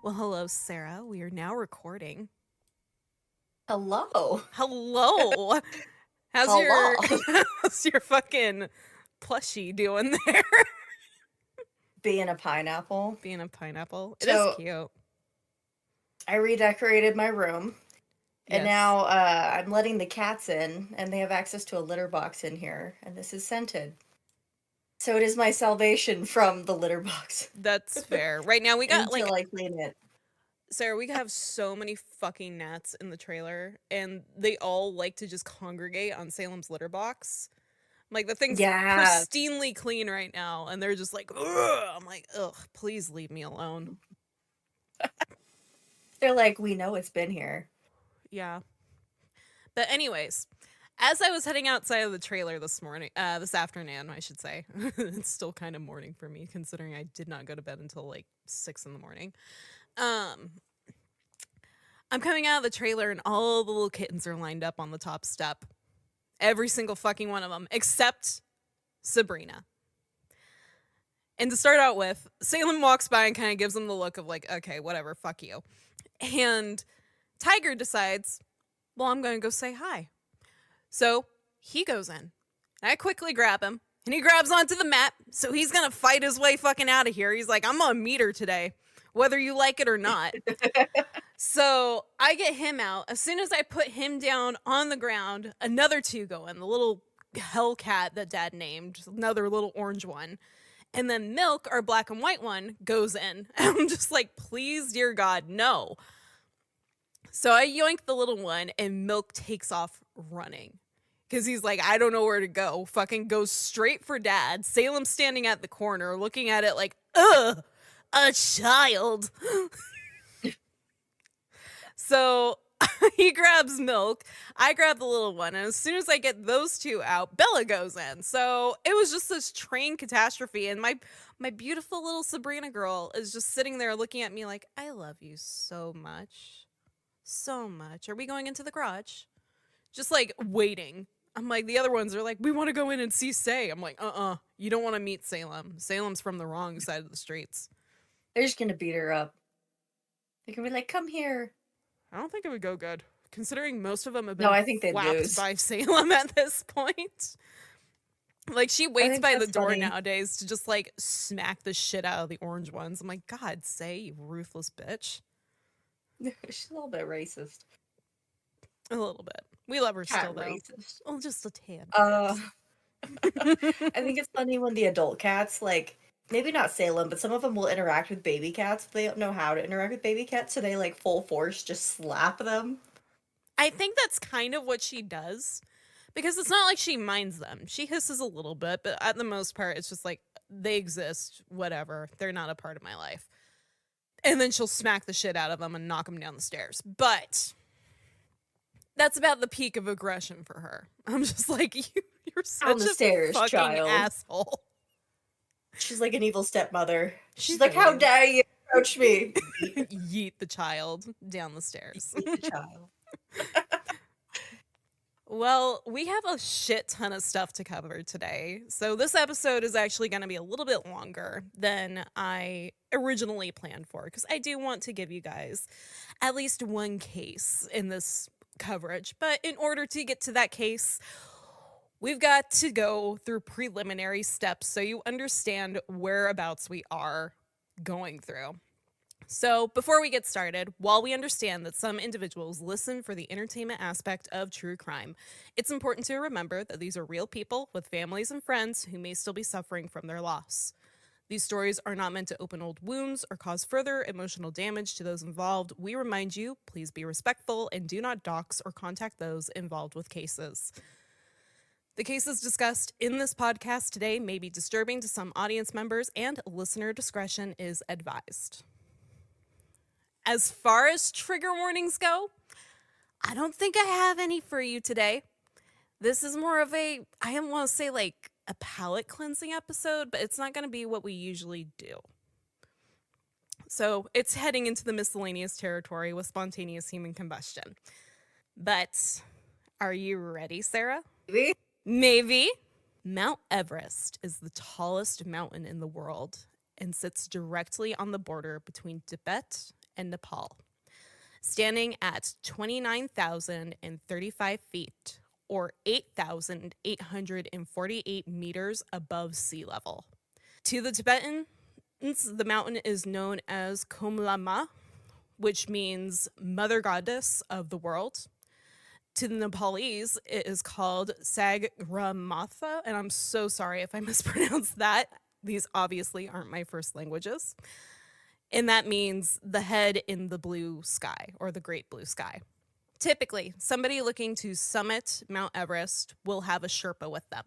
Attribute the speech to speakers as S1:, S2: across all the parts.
S1: Well, hello, Sarah. We are now recording.
S2: Hello.
S1: Hello. How's
S2: Hello.
S1: your how's your fucking plushie doing there?
S2: Being a pineapple.
S1: Being a pineapple. It is
S2: So
S1: cute.
S2: I redecorated my room, and
S1: Yes.
S2: now I'm letting the cats in, and they have access to a litter box in here, and this is scented. So it is my salvation from the litter box
S1: That's fair. Right now we got
S2: until I clean it.
S1: Sarah, we have so many fucking gnats in the trailer and they all like to just congregate on Salem's litter box. Like the thing's
S2: Yes.
S1: pristinely clean right now and they're just like, ugh. I'm like, ugh, please leave me alone.
S2: They're like, we know it's been here.
S1: Yeah. But anyways, as I was heading outside of the trailer this afternoon, I should say, it's still kind of morning for me considering I did not go to bed until like 6 in the morning. Um, I'm coming out of the trailer and all the little kittens are lined up on the top step. Every single fucking one of them, except Sabrina. And to start out with, Salem walks by and kind of gives them the look of like, okay, whatever, fuck you. And Tiger decides, well, I'm going to go say hi. So he goes in. And I quickly grab him. And he grabs onto the mat. So he's going to fight his way fucking out of here. He's like, I'm going to meet her today, whether you like it or not. So I get him out. As soon as I put him down on the ground, another two go in. The little Hellcat that Dad named, another little orange one. And then Milk, our black and white one, goes in. And I'm just like, please, dear God, no. So I yoink the little one, and Milk takes off running. Because he's like, I don't know where to go. Fucking goes straight for Dad. Salem's standing at the corner, looking at it like, ugh, a child. So he grabs Milk. I grab the little one. And as soon as I get those two out, Bella goes in. So it was just this train catastrophe. And my beautiful little Sabrina girl is just sitting there looking at me like, I love you so much. So much. Are we going into the garage? Just like waiting. I'm like, the other ones are like, we want to go in and see Say. I'm like, you don't want to meet Salem. Salem's from the wrong side of the streets.
S2: They're just gonna beat her up. They're gonna be like, come here.
S1: I don't think it would go good, considering most of them have
S2: No,
S1: been
S2: I think they'd
S1: flapped
S2: lose.
S1: by Salem at this point. Like, she
S2: I
S1: waits
S2: think
S1: by the
S2: that's
S1: door
S2: funny.
S1: nowadays to just like smack the shit out of the orange ones. I'm like, God, Say, you ruthless bitch.
S2: She's a little bit racist.
S1: A little bit. We love her
S2: Cat
S1: still, though.
S2: racist.
S1: Well, just a tad
S2: Uh
S1: bit.
S2: I think it's funny when the adult cats, like, maybe not Salem, but some of them will interact with baby cats. They don't know how to interact with baby cats, so they, like, full force just slap them.
S1: I think that's kind of what she does. Because it's not like she minds them. She hisses a little bit, but at the most part, it's just like, they exist, whatever. They're not a part of my life. And then she'll smack the shit out of them and knock them down the stairs. But that's about the peak of aggression for her. I'm just like, you're
S2: On
S1: such
S2: the
S1: a
S2: stairs,
S1: fucking
S2: child.
S1: asshole.
S2: She's like an evil stepmother.
S1: She
S2: She's like, how
S1: really
S2: dare you approach me?
S1: yeet the child down the stairs.
S2: Eat the child.
S1: Well, we have a shit ton of stuff to cover today. So, this episode is actually going to be a little bit longer than I originally planned for because I do want to give you guys at least one case in this coverage. But in order to get to that case, we've got to go through preliminary steps so you understand whereabouts we are going through. So, before we get started, while we understand that some individuals listen for the entertainment aspect of true crime, it's important to remember that these are real people with families and friends who may still be suffering from their loss. These stories are not meant to open old wounds or cause further emotional damage to those involved. We remind you, please be respectful and do not dox or contact those involved with cases. The cases discussed in this podcast today may be disturbing to some audience members, and listener discretion is advised. As far as trigger warnings go, I don't think I have any for you today. This is more of I don't want to say like a palate cleansing episode, but it's not going to be what we usually do. So it's heading into the miscellaneous territory with spontaneous human combustion. But are you ready, Sarah?
S2: Maybe?
S1: Maybe. Mount Everest is the tallest mountain in the world and sits directly on the border between Tibet and Nepal, standing at 29,035 feet or 8,848 meters above sea level. To the Tibetans, the mountain is known as Komlama, which means Mother Goddess of the world. To the Nepalese, it is called Sagramatha, and I'm so sorry if I mispronounced that. These obviously aren't my first languages. And that means the head in the blue sky, or the great blue sky. Typically, somebody looking to summit Mount Everest will have a Sherpa with them.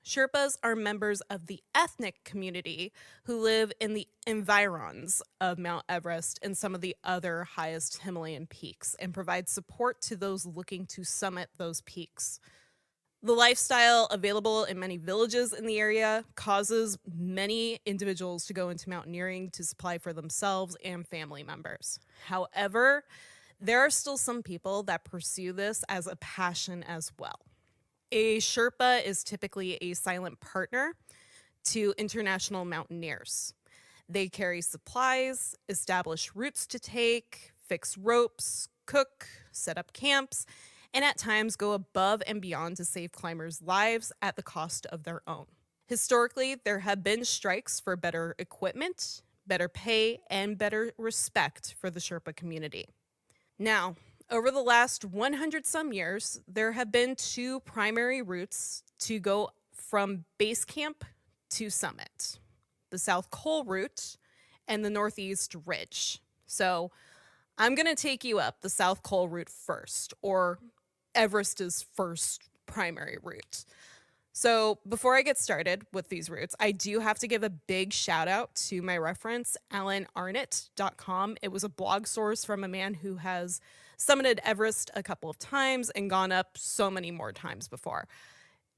S1: Sherpas are members of the ethnic community who live in the environs of Mount Everest and some of the other highest Himalayan peaks and provide support to those looking to summit those peaks. The lifestyle available in many villages in the area causes many individuals to go into mountaineering to supply for themselves and family members. However, there are still some people that pursue this as a passion as well. A Sherpa is typically a silent partner to international mountaineers. They carry supplies, establish routes to take, fix ropes, cook, set up camps, and at times go above and beyond to save climbers' lives at the cost of their own. Historically, there have been strikes for better equipment, better pay, and better respect for the Sherpa community. Now, over the last 100 some years, there have been two primary routes to go from base camp to summit: the South Col route and the Northeast Ridge. So I'm going to take you up the South Col route first, or Everest's first primary route. So before I get started with these routes, I do have to give a big shout out to my reference, AlanArnott.com. It was a blog source from a man who has summited Everest a couple of times and gone up so many more times before.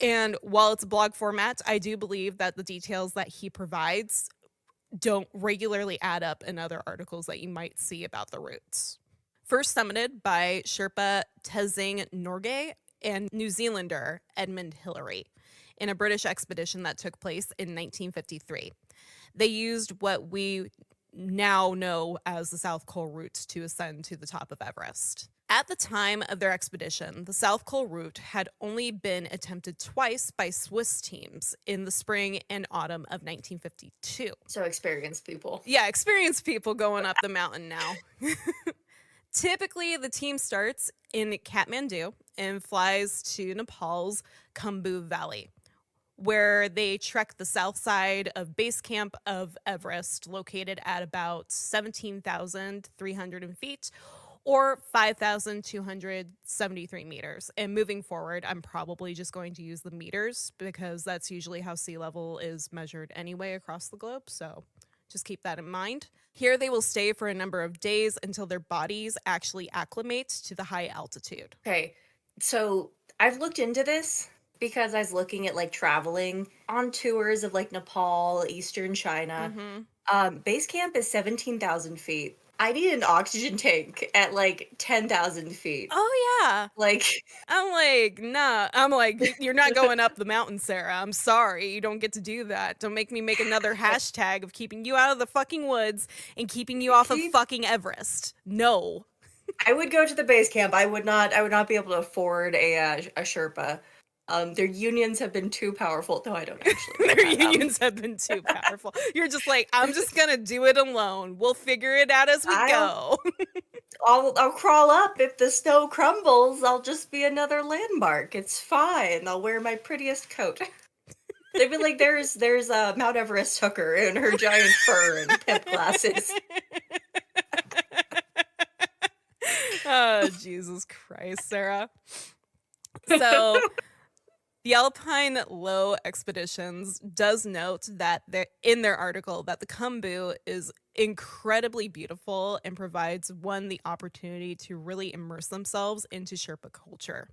S1: And while it's a blog format, I do believe that the details that he provides don't regularly add up in other articles that you might see about the routes. First summited by Sherpa Tenzing Norgay and New Zealander Edmund Hillary in a British expedition that took place in 1953. They used what we now know as the South Col route to ascend to the top of Everest. At the time of their expedition, the South Col route had only been attempted twice by Swiss teams in the spring and autumn of 1952.
S2: So experienced people.
S1: Yeah, experienced people going up the mountain now. Typically, the team starts in Kathmandu and flies to Nepal's Khumbu Valley, where they trek the south side of base camp of Everest, located at about 17,300 feet or 5,273 meters. And moving forward, I'm probably just going to use the meters because that's usually how sea level is measured anyway across the globe. So just keep that in mind. Here they will stay for a number of days until their bodies actually acclimate to the high altitude.
S2: Okay, so I've looked into this because I was looking at like traveling on tours of like Nepal, Eastern China. Base camp is 17,000 feet. I need an oxygen tank at like 10,000 feet.
S1: Oh, yeah.
S2: Like,
S1: I'm like, nah. I'm like, you're not going up the mountain, Sarah. I'm sorry. You don't get to do that. Don't make me make another hashtag of keeping you out of the fucking woods and keeping you off of fucking Everest. No.
S2: I would go to the base camp. I would not be able to afford a Sherpa. Their unions have been too powerful. No, I don't actually.
S1: Their unions have been too powerful. You're just like, I'm just gonna do it alone. We'll figure it out as we go.
S2: I'll crawl up. If the snow crumbles, I'll just be another landmark. It's fine. I'll wear my prettiest coat. They'd be like, there's a Mount Everest hooker in her giant fur and pimp glasses.
S1: Oh, Jesus Christ, Sarah. So the Alpine Low Expeditions does note that in their article that the Khumbu is incredibly beautiful and provides one the opportunity to really immerse themselves into Sherpa culture.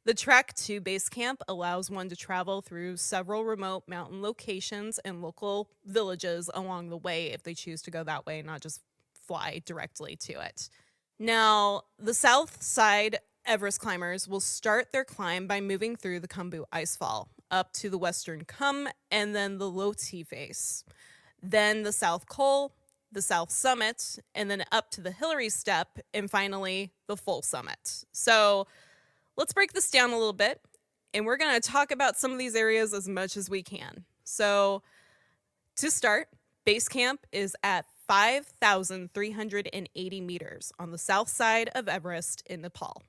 S1: The trek to base camp allows one to travel through several remote mountain locations and local villages along the way if they choose to go that way, not just fly directly to it. Now, the south side Everest climbers will start their climb by moving through the Khumbu Icefall up to the western Khum and then the Loti face, then the South Col, the South Summit, and then up to the Hillary Step, and finally the full summit. So let's break this down a little bit, and we're going to talk about some of these areas as much as we can. So to start, base camp is at 5,380 meters on the south side of Everest in Nepal.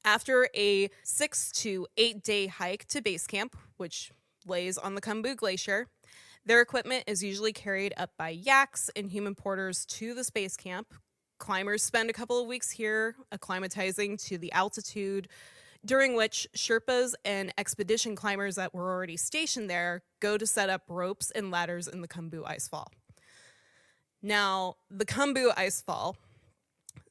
S1: After a 6 to 8 day hike to base camp, which lays on the Khumbu Glacier, their equipment is usually carried up by yaks and human porters to the base camp. Climbers spend a couple of weeks here acclimatizing to the altitude, during which Sherpas and expedition climbers that were already stationed there go to set up ropes and ladders in the Khumbu Icefall. Now, the Khumbu Icefall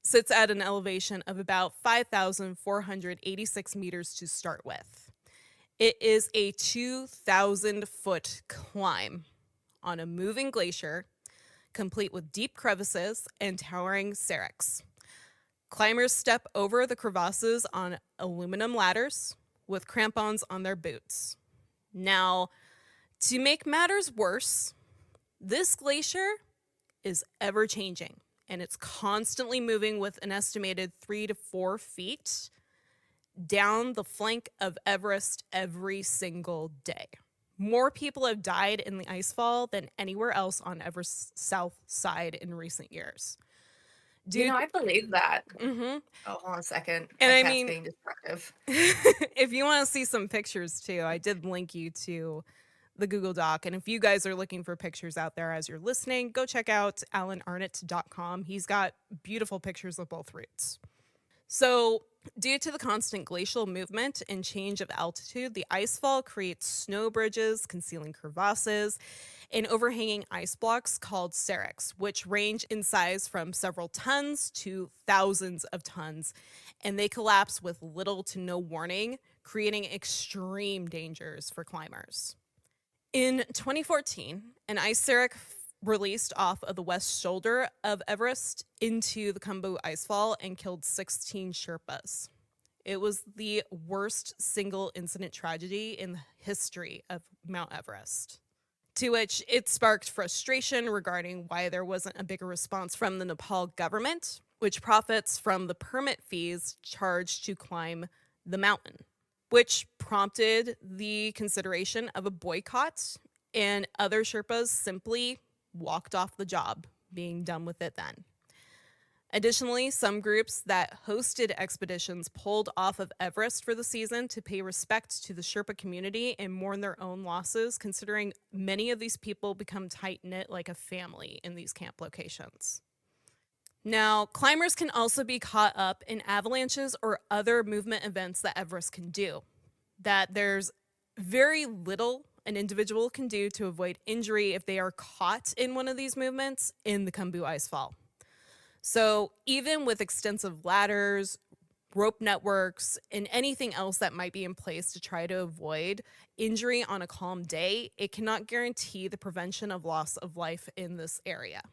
S1: sits at an elevation of about 5,486 meters to start with. It is a 2,000-foot climb on a moving glacier, complete with deep crevices and towering seracs. Climbers step over the crevasses on aluminum ladders with crampons on their boots. Now, to make matters worse, this glacier is ever-changing, and it's constantly moving with an estimated 3 to 4 feet down the flank of Everest every single day. More people have died in the icefall than anywhere else on Everest's south side in recent years.
S2: I believe that.
S1: Mm-hmm.
S2: Oh, hold on a second.
S1: And
S2: My
S1: I
S2: cat's
S1: mean,
S2: being destructive.
S1: if you want to see some pictures too, I did link you to the Google Doc. And if you guys are looking for pictures out there as you're listening, go check out alanarnott.com. He's got beautiful pictures of both routes. So, due to the constant glacial movement and change of altitude, the icefall creates snow bridges, concealing crevasses, and overhanging ice blocks called seracs, which range in size from several tons to thousands of tons, and they collapse with little to no warning, creating extreme dangers for climbers. In 2014, an ice serac released off of the west shoulder of Everest into the Khumbu Icefall and killed 16 Sherpas. It was the worst single incident tragedy in the history of Mount Everest, to which it sparked frustration regarding why there wasn't a bigger response from the Nepal government, which profits from the permit fees charged to climb the mountain, which prompted the consideration of a boycott, and other Sherpas simply walked off the job, being done with it then. Additionally, some groups that hosted expeditions pulled off of Everest for the season to pay respect to the Sherpa community and mourn their own losses, considering many of these people become tight-knit like a family in these camp locations. Now, climbers can also be caught up in avalanches or other movement events that Everest can do, that there's very little an individual can do to avoid injury if they are caught in one of these movements in the Khumbu Icefall. So even with extensive ladders, rope networks, and anything else that might be in place to try to avoid injury on a calm day, it cannot guarantee the prevention of loss of life in this area.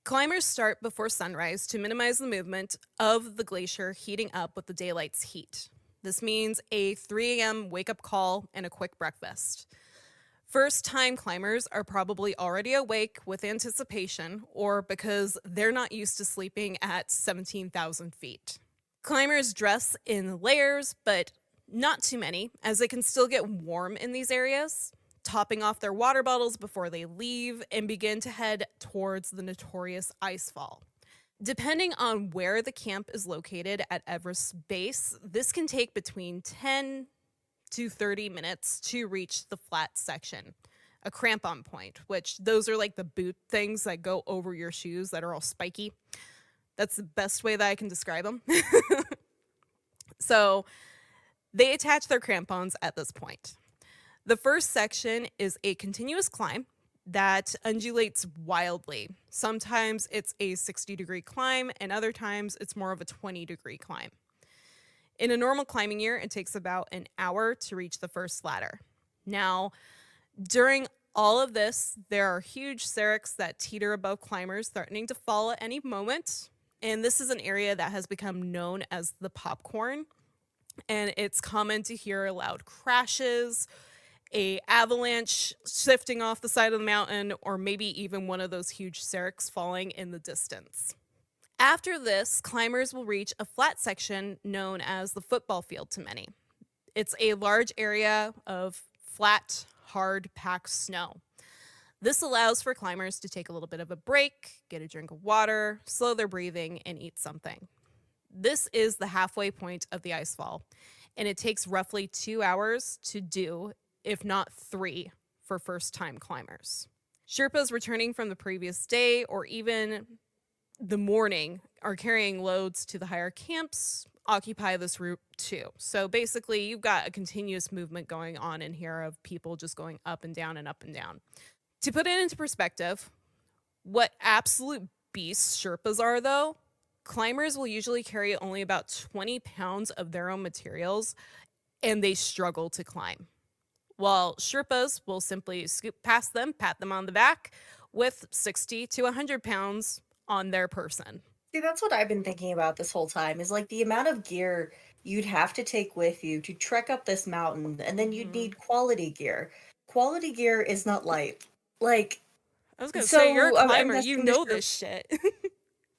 S1: Climbers start before sunrise to minimize the movement of the glacier heating up with the daylight's heat. This means a 3 a.m. wake-up call and a quick breakfast. First-time climbers are probably already awake with anticipation or because they're not used to sleeping at 17,000 feet. Climbers dress in layers, but not too many, as they can still get warm in these areas, topping off their water bottles before they leave and begin to head towards the notorious icefall. Depending on where the camp is located at Everest's base, this can take between 10 to 30 minutes to reach the flat section, a crampon point, which those are like the boot things that go over your shoes that are all spiky. That's the best way that I can describe them. So they attach their crampons at this point. The first section is a continuous climb that undulates wildly. Sometimes it's a 60-degree climb, and other times it's more of a 20-degree climb. In a normal climbing year, it takes about an hour to reach the first ladder. Now, during all of this, there are huge seracs that teeter above climbers, threatening to fall at any moment. And this is an area that has become known as the popcorn. And it's common to hear loud crashes a avalanche shifting off the side of the mountain, or maybe even one of those huge serincs falling in the distance. After this, climbers will reach a flat section known as the football field to many. It's a large area of flat, hard packed snow. This allows for climbers to take a little bit of a break, get a drink of water, slow their breathing, and eat something. This is the halfway point of the icefall, and it takes roughly 2 hours to do, if not 3, for first-time climbers. Sherpas returning from the previous day or even the morning are carrying loads to the higher camps, occupy this route too. So basically, you've got a continuous movement going on in here of people just going up and down and up and down. To put it into perspective, what absolute beasts Sherpas are, though, climbers will usually carry only about 20 pounds of their own materials, and they struggle to climb. While Sherpas will simply scoop past them, pat them on the back with 60 to 100 pounds on their person.
S2: See, that's what I've been thinking about this whole time is like the amount of gear you'd have to take with you to trek up this mountain, and then you'd need quality gear. Quality gear is not light. Like,
S1: I was gonna say, you're a
S2: so I'm
S1: climber, you
S2: guessing the
S1: know
S2: Sherpa.
S1: this shit.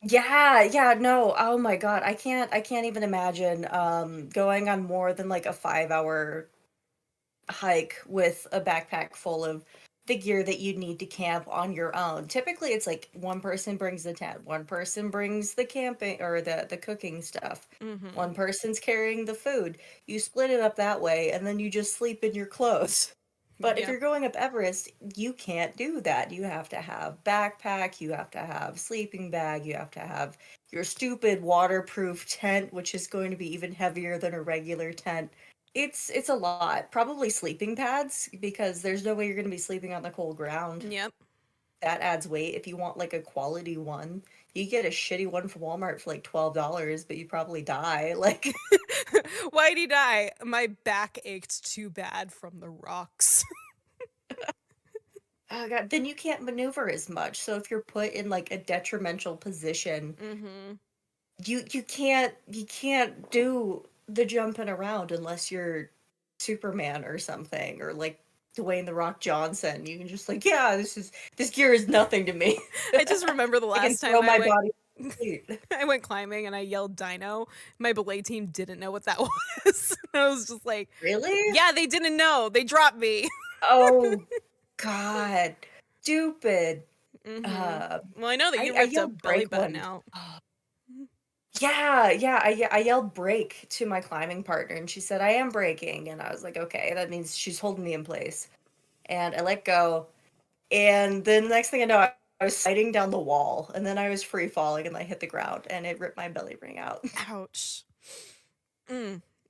S2: Yeah, no. Oh my God. I can't even imagine going on more than like a 5 hour hike with a backpack full of the gear that you need to camp on your own. Typically it's like one person brings the tent, one person brings the camping or the cooking stuff.
S1: Mm-hmm.
S2: One person's carrying the food. You split it up that way and then you just sleep in your clothes. But if
S1: Yep.
S2: you're going up Everest, you can't do that. You have to have backpack, you have to have sleeping bag, you have to have your stupid waterproof tent, which is going to be even heavier than a regular tent. It's a lot. Probably sleeping pads because there's no way you're going to be sleeping on the cold ground.
S1: Yep.
S2: That adds weight. If you want like a quality one, you get a shitty one from Walmart for like $12, but you probably die. Like,
S1: Why'd he die? My back ached too bad from the rocks.
S2: oh God, then you can't maneuver as much. So if you're put in like a detrimental position,
S1: Mm-hmm.
S2: you can't do the jumping around unless you're Superman or something, or like Dwayne the Rock Johnson. You can just like, yeah, this gear is nothing to me.
S1: I just remember the
S2: I can
S1: last
S2: throw
S1: time I
S2: my
S1: went
S2: body to sleep.
S1: I went climbing and I yelled dino. My belay team didn't know what that was. I was just like,
S2: Really?
S1: yeah, they didn't know. They dropped me.
S2: Oh God, stupid.
S1: Mm-hmm.
S2: Uh,
S1: Well, I know that you
S2: I
S1: ripped a
S2: yelled
S1: belly
S2: break
S1: button
S2: one.
S1: out.
S2: Yeah, I yelled break to my climbing partner, and she said I am breaking, and I was like, okay, that means she's holding me in place, and I let go, and then the next thing I know, I was sliding down the wall, and then I was free falling, and I hit the ground, and it ripped my belly ring out.
S1: Ouch.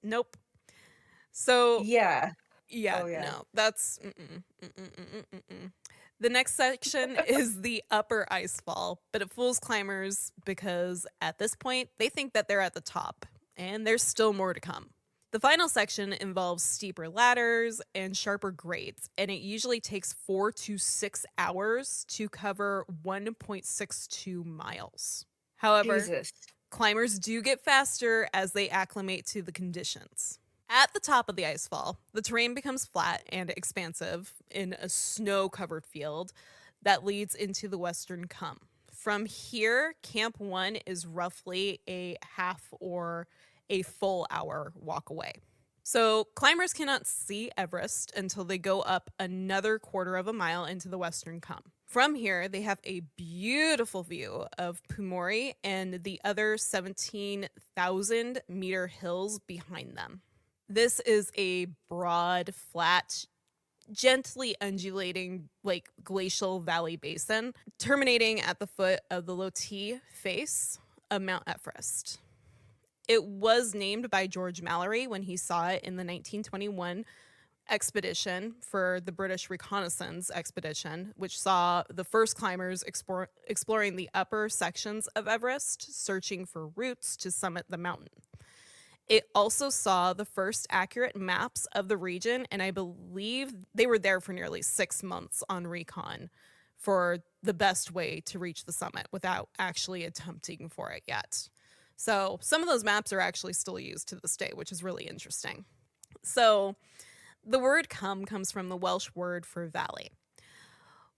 S1: Nope. So,
S2: Yeah.
S1: yeah,
S2: Oh yeah.
S1: no, that's. The next section is the upper ice fall, but it fools climbers because at this point, they think that they're at the top, and there's still more to come. The final section involves steeper ladders and sharper grades, and it usually takes 4 to 6 hours to cover 1.62 miles. However,
S2: Jesus.
S1: climbers do get faster as they acclimate to the conditions. At the top of the icefall, the terrain becomes flat and expansive in a snow covered field that leads into the Western Cum. From here, Camp 1 is roughly a half or a full hour walk away. So, climbers cannot see Everest until they go up another quarter of a mile into the Western Cum. From here, they have a beautiful view of Pumori and the other 17,000 meter hills behind them. This is a broad, flat, gently undulating, like glacial valley basin, terminating at the foot of the Loti face of Mount Everest. It was named by George Mallory when he saw it in the 1921 expedition for the British Reconnaissance Expedition, which saw the first climbers exploring the upper sections of Everest, searching for routes to summit the mountain. It also saw the first accurate maps of the region, and I believe they were there for nearly 6 months on recon for the best way to reach the summit without actually attempting for it yet. So some of those maps are actually still used to this day, which is really interesting. So The word comes from the Welsh word for valley,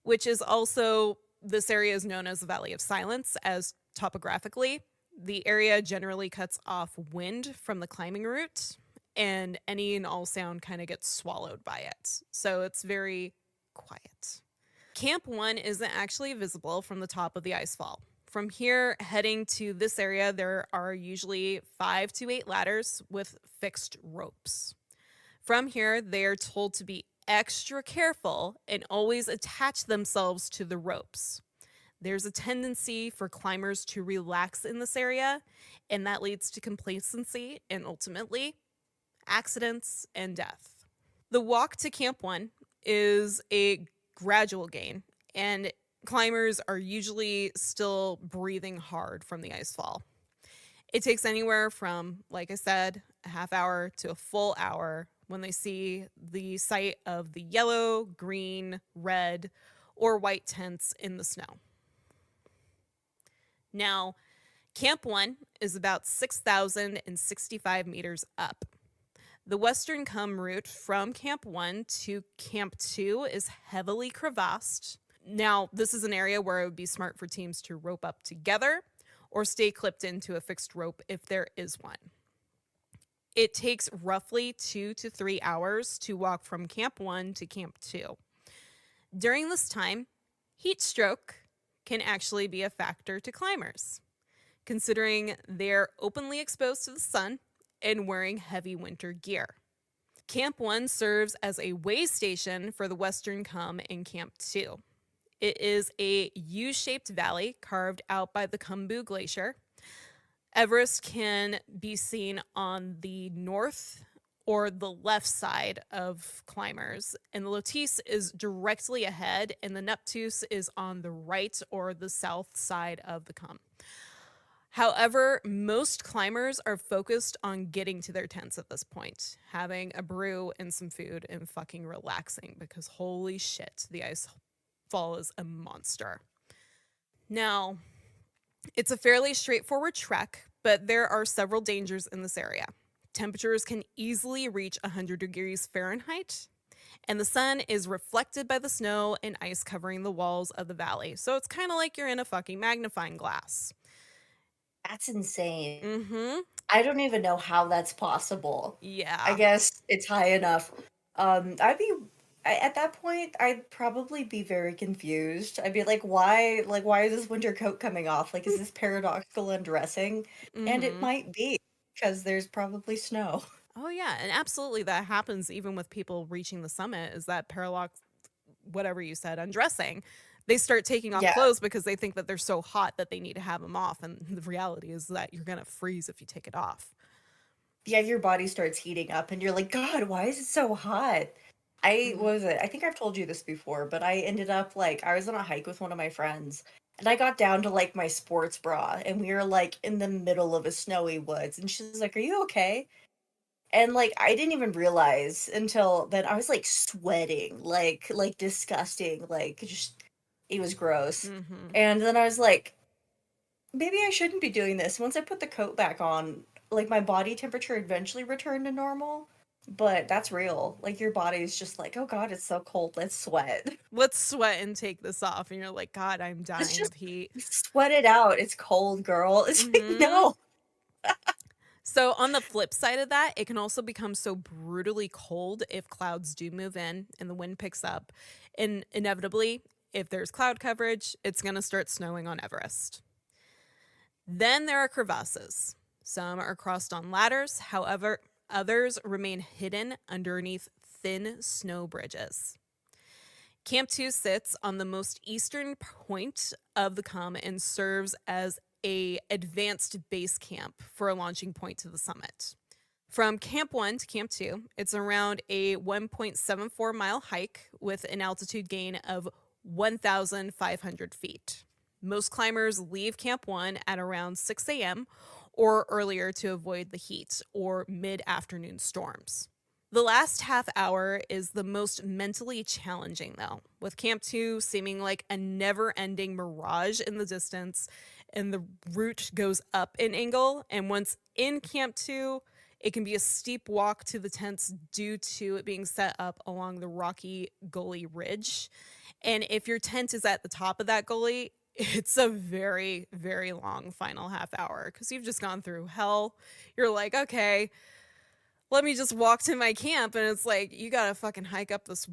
S1: which is also, this area is known as the Valley of Silence, as topographically, the area generally cuts off wind from the climbing route, and any and all sound kind of gets swallowed by it. So it's very quiet. Camp 1 isn't actually visible from the top of the icefall. From here, heading to this area, there are usually 5 to 8 ladders with fixed ropes. From here, they are told to be extra careful and always attach themselves to the ropes. There's a tendency for climbers to relax in this area, and that leads to complacency and ultimately accidents and death. The walk to Camp 1 is a gradual gain, and climbers are usually still breathing hard from the icefall. It takes anywhere from, like I said, a half hour to a full hour when they see the sight of the yellow, green, red, or white tents in the snow. Now, Camp 1 is about 6,065 meters up. The Western Come route from Camp 1 to Camp 2 is heavily crevassed. Now, this is an area where it would be smart for teams to rope up together or stay clipped into a fixed rope if there is one. It takes roughly 2 to 3 hours to walk from Camp 1 to Camp 2. During this time, heat stroke can actually be a factor to climbers, considering they're openly exposed to the sun and wearing heavy winter gear. Camp 1 serves as a way station for the Western Come in Camp 2. It is a U-shaped valley carved out by the Khumbu Glacier. Everest can be seen on the north or the left side of climbers, and the Lotus is directly ahead, and the Nuptus is on the right or the south side of the Come. However, most climbers are focused on getting to their tents at this point, having a brew and some food and fucking relaxing, because holy shit, the ice fall is a monster. Now, it's a fairly straightforward trek, but there are several dangers in this area. Temperatures can easily reach 100 degrees Fahrenheit, and the sun is reflected by the snow and ice covering the walls of the valley. So it's kind of like you're in a fucking magnifying glass.
S2: That's insane.
S1: Mm-hmm.
S2: I don't even know how that's possible. I
S1: Yeah.
S2: guess it's high enough. At that point, I'd probably be very confused. I'd be like, why is this winter coat coming off? Like, is this paradoxical undressing? And it
S1: Mm-hmm.
S2: might be, because there's probably snow.
S1: Oh yeah, and absolutely that happens even with people reaching the summit, is that paradox, whatever you said, undressing. They start taking off
S2: Yeah.
S1: clothes because they think that they're so hot that they need to have them off, and the reality is that you're going to freeze if you take it off.
S2: Yeah, your body starts heating up and you're like, God, why is it so hot? What was it? I think I've told you this before, but I ended up like, I was on a hike with one of my friends and I got down to like my sports bra and we were like in the middle of a snowy woods and she's like, Are you okay? And like I didn't even realize until then I was like sweating, like disgusting, like just it was gross.
S1: Mm-hmm.
S2: And then I was like, maybe I shouldn't be doing this. Once I put the coat back on, like my body temperature eventually returned to normal. But that's real. Like your body is just like, oh God, it's so cold. Let's sweat.
S1: Let's sweat and take this off. And you're like, God, I'm
S2: Let's
S1: dying
S2: just
S1: of heat.
S2: sweat it out. It's cold, girl. It's like,
S1: Mm-hmm.
S2: no.
S1: So, on the flip side of that, it can also become so brutally cold if clouds do move in and the wind picks up. And inevitably, if there's cloud coverage, it's going to start snowing on Everest. Then there are crevasses. Some are crossed on ladders, however, others remain hidden underneath thin snow bridges. Camp 2 sits on the most eastern point of the Come and serves as a advanced base camp for a launching point to the summit. From Camp 1 to Camp 2, it's around a 1.74 mile hike with an altitude gain of 1,500 feet. Most climbers leave Camp 1 at around 6 a.m. or earlier to avoid the heat or mid-afternoon storms. The last half hour is the most mentally challenging, though, with Camp 2 seeming like a never ending mirage in the distance, and the route goes up in angle. And once in Camp 2, It can be a steep walk to the tents due to it being set up along the rocky gully ridge. And if your tent is at the top of that gully, it's a very, very long final half hour because you've just gone through hell. You're like, okay, let me just walk to my camp. And it's like, you got to fucking hike up this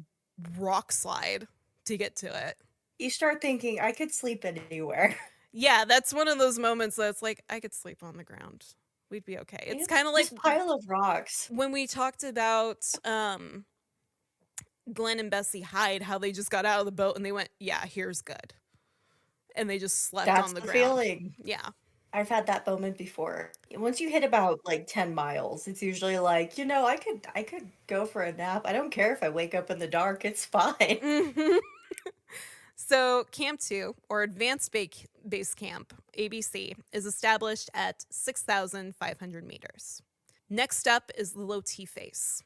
S1: rock slide to get to it.
S2: You start thinking, I could sleep anywhere.
S1: Yeah, that's one of those moments that's like, I could sleep on the ground. We'd be okay.
S2: You
S1: It's
S2: know,
S1: kind of like
S2: this pile of rocks.
S1: when we talked about Glenn and Bessie Hyde, how they just got out of the boat and they went, yeah, here's good. And they just slept
S2: That's
S1: on the
S2: the
S1: ground.
S2: feeling.
S1: Yeah.
S2: I've had that moment before. Once you hit about like 10 miles, it's usually like, I could go for a nap. I don't care if I wake up in the dark. It's fine.
S1: Hmm. So, Camp 2, or Advanced Base Camp, ABC, is established at 6,500 meters. Next up is the low T face.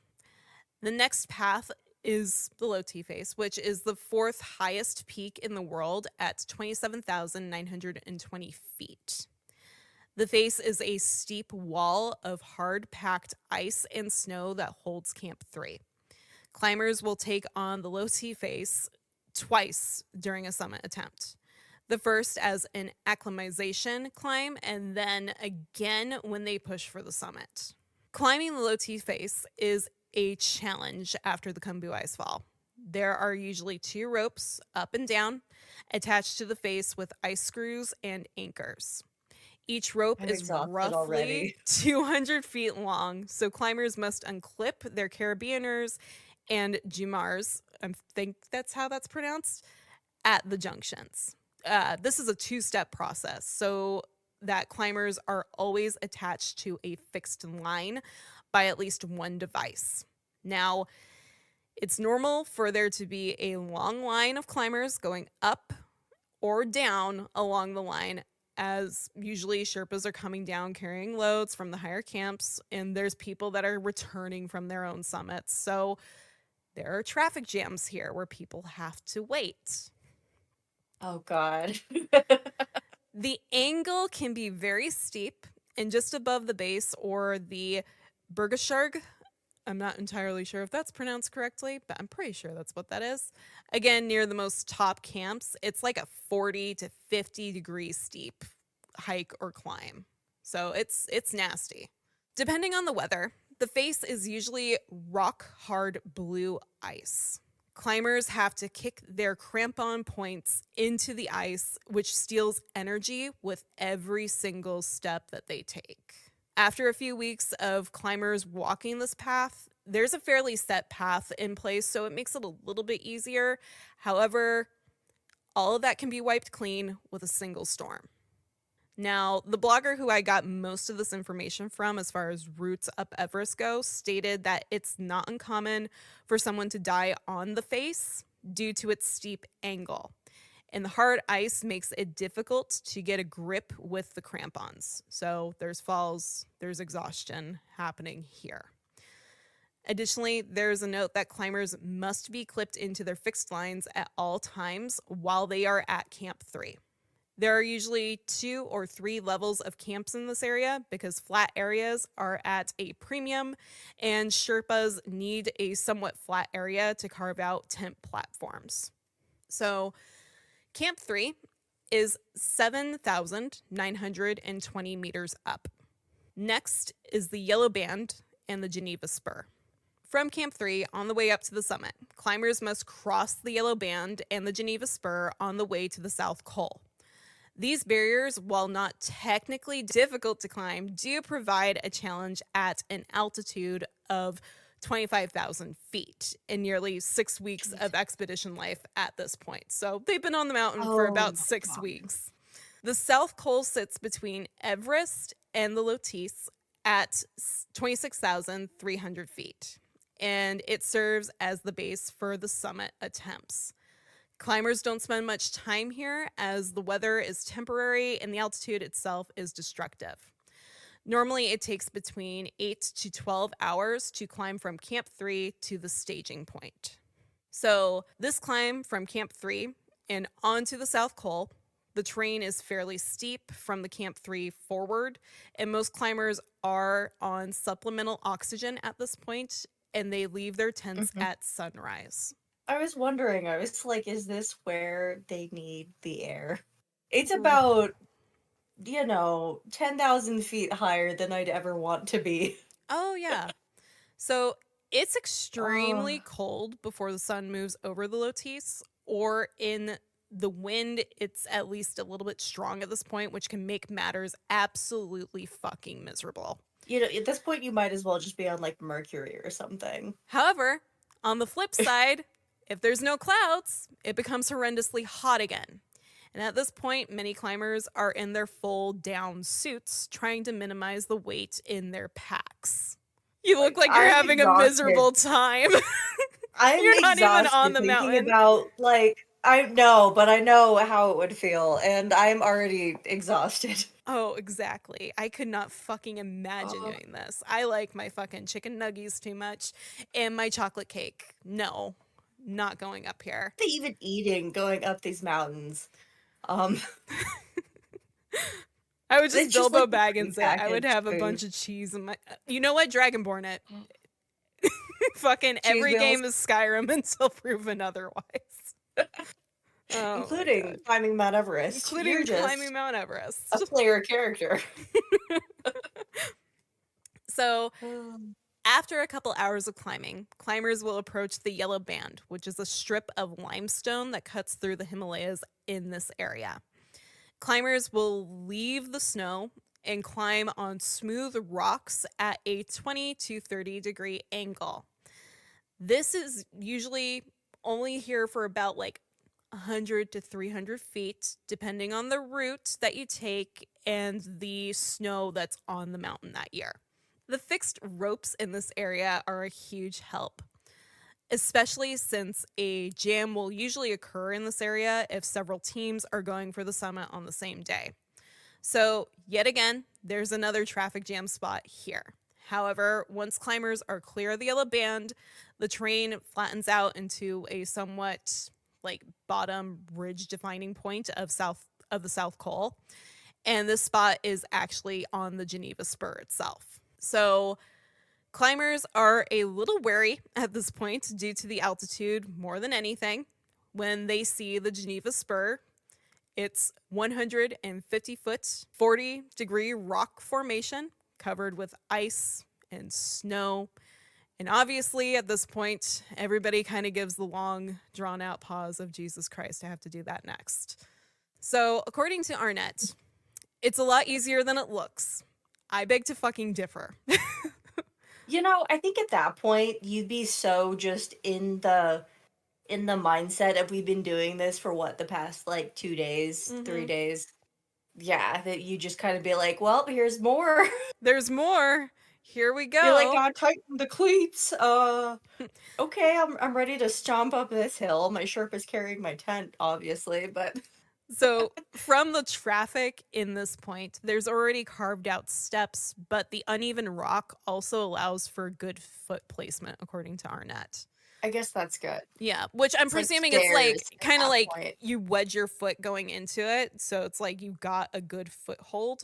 S1: The next path is the low T face, which is the fourth highest peak in the world at 27,920 feet. The face is a steep wall of hard packed ice and snow that holds Camp 3. Climbers will take on the low T face twice during a summit attempt. The first as an acclimatization climb, and then again when they push for the summit. Climbing the low T face is a challenge after the Khumbu Icefall. There are usually 2 ropes up and down attached to the face with ice screws and anchors. Each rope
S2: I'm
S1: is
S2: exhausted
S1: roughly
S2: already.
S1: 200 feet long, so climbers must unclip their carabiners and jumars, I think that's how that's pronounced, at the junctions. This is a 2-step process, so that climbers are always attached to a fixed line by at least one device. Now, it's normal for there to be a long line of climbers going up or down along the line, as usually Sherpas are coming down carrying loads from the higher camps, and there's people that are returning from their own summits. So there are traffic jams here where people have to wait.
S2: Oh God.
S1: The angle can be very steep, and just above the base or the Bergesjarg, I'm not entirely sure if that's pronounced correctly, but I'm pretty sure that's what that is. Again, near the most top camps, it's like a 40 to 50 degree steep hike or climb. So it's nasty. Depending on the weather, the face is usually rock hard blue ice. Climbers have to kick their crampon points into the ice, which steals energy with every single step that they take. After a few weeks of climbers walking this path, there's a fairly set path in place, so it makes it a little bit easier. However, all of that can be wiped clean with a single storm. Now, the blogger who I got most of this information from, as far as routes up Everest go, stated that it's not uncommon for someone to die on the face due to its steep angle. And the hard ice makes it difficult to get a grip with the crampons. So there's falls, there's exhaustion happening here. Additionally, there's a note that climbers must be clipped into their fixed lines at all times while they are at Camp 3. There are usually 2 or 3 levels of camps in this area because flat areas are at a premium and Sherpas need a somewhat flat area to carve out tent platforms. So, Camp 3 is 7,920 meters up. Next is the Yellow Band and the Geneva Spur. From Camp 3 on the way up to the summit, climbers must cross the Yellow Band and the Geneva Spur on the way to the South Col. These barriers, while not technically difficult to climb, do provide a challenge at an altitude of 25,000 feet in nearly 6 weeks of expedition life at this point. So they've been on the mountain for
S2: Oh
S1: about
S2: my
S1: 6
S2: God.
S1: weeks. The South Col sits between Everest and the Lotis at 26,300 feet, and it serves as the base for the summit attempts. Climbers don't spend much time here as the weather is temporary and the altitude itself is destructive. Normally, it takes between 8 to 12 hours to climb from Camp 3 to the staging point. So, this climb from Camp 3 and onto the South Col The terrain is fairly steep from the Camp 3 forward, and most climbers are on supplemental oxygen at this point, and they leave their tents
S2: Mhm.
S1: at sunrise.
S2: I was wondering, I was like, is this where they need the air? It's
S1: R-
S2: about, 10,000 feet higher than I'd ever want to be.
S1: Oh, yeah. So it's
S2: Oh,
S1: extremely cold before the sun moves over the Lotis, or in the wind, it's at least a little bit strong at this point, which can make matters absolutely fucking miserable.
S2: at this point, you might as well just be on like Mercury or something.
S1: However, on the flip side, if there's no clouds, it becomes horrendously hot again. And at this point, many climbers are in their full down suits, trying to minimize the weight in their packs. You look like you're
S2: I'm
S1: having a
S2: exhausted.
S1: miserable time.
S2: I'm
S1: You're not even on
S2: exhausted
S1: the
S2: thinking
S1: mountain.
S2: about, like, I know, but I know how it would feel, and I'm already exhausted.
S1: Oh, exactly. I could not fucking imagine
S2: Oh,
S1: doing this. I like my fucking chicken nuggies too much and my chocolate cake. No, not going up here.
S2: they even eating going up these mountains. Um,
S1: I would just
S2: it's just
S1: Bilbo
S2: like the
S1: Baggins it. I would
S2: prepackaged
S1: have a
S2: food.
S1: bunch of cheese in my. You know what? Dragonborn it. Fucking
S2: Cheese
S1: every
S2: wheels,
S1: game is Skyrim until proven otherwise. Oh my
S2: including
S1: god.
S2: climbing Mount Everest. You're
S1: Including climbing
S2: just
S1: Mount
S2: a
S1: Everest.
S2: player character.
S1: So,
S2: Um,
S1: after a couple hours of climbing, climbers will approach the Yellow Band, which is a strip of limestone that cuts through the Himalayas in this area. Climbers will leave the snow and climb on smooth rocks at a 20 to 30-degree angle. This is usually only here for about like 100 to 300 feet, depending on the route that you take and the snow that's on the mountain that year. The fixed ropes in this area are a huge help, especially since a jam will usually occur in this area if several teams are going for the summit on the same day. So, yet again, there's another traffic jam spot here. However, once climbers are clear of the yellow band, the terrain flattens out into a somewhat like bottom ridge defining point of the South Col, and this spot is actually on the Geneva Spur itself. So, climbers are a little wary at this point due to the altitude more than anything. When they see the Geneva Spur, it's 150-foot, 40-degree rock formation covered with ice and snow. And obviously, at this point, everybody kind of gives the long, drawn out pause of Jesus Christ, I have to do that next. So, according to Arnett, it's a lot easier than it looks. I beg to fucking differ.
S2: I think at that point you'd be so just in the mindset of we've been doing this for what the past like 2 days,
S1: Mm-hmm.
S2: 3 days. Yeah, that you just kind of be like, well, here's more.
S1: There's more. Here we
S2: You're like,
S1: go.
S2: God, tighten the cleats. Okay, I'm ready to stomp up this hill. My Sherpa's carrying my tent, obviously, but
S1: So, from the traffic in this point, there's already carved out steps, but the uneven rock also allows for good foot placement, according to Arnett.
S2: I guess that's good.
S1: Yeah, which I'm
S2: It's like
S1: presuming it's like
S2: stairs at
S1: kind of
S2: that
S1: like
S2: point.
S1: you wedge your foot going into it. So it's like you got a good foothold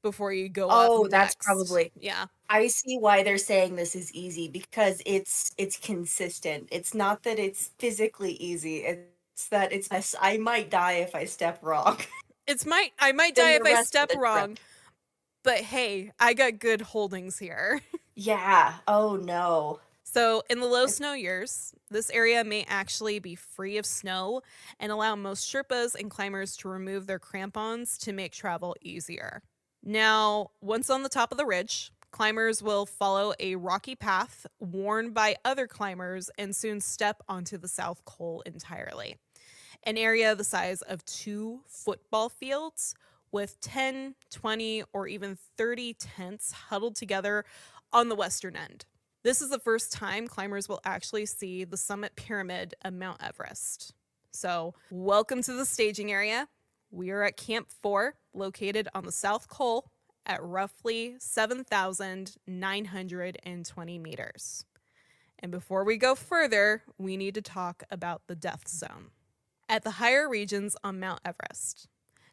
S1: before you go up
S2: Oh, that's
S1: next.
S2: probably.
S1: Yeah.
S2: I see why they're saying this is easy because it's consistent. It's not that it's physically easy. It's that I might die if I step wrong.
S1: I might
S2: Then
S1: die
S2: the
S1: if I
S2: rest of
S1: step
S2: the trip.
S1: wrong, but hey, I got good holdings here.
S2: Yeah. Oh no.
S1: So, in the low
S2: It's
S1: snow years, this area may actually be free of snow and allow most Sherpas and climbers to remove their crampons to make travel easier. Now, once on the top of the ridge, climbers will follow a rocky path worn by other climbers and soon step onto the South Col entirely, an area the size of 2 football fields with 10, 20, or even 30 tents huddled together on the western end. This is the first time climbers will actually see the summit pyramid of Mount Everest. So, welcome to the staging area. We are at Camp 4, located on the South Col at roughly 7,920 meters. And before we go further, we need to talk about the death zone. At the higher regions on Mount Everest,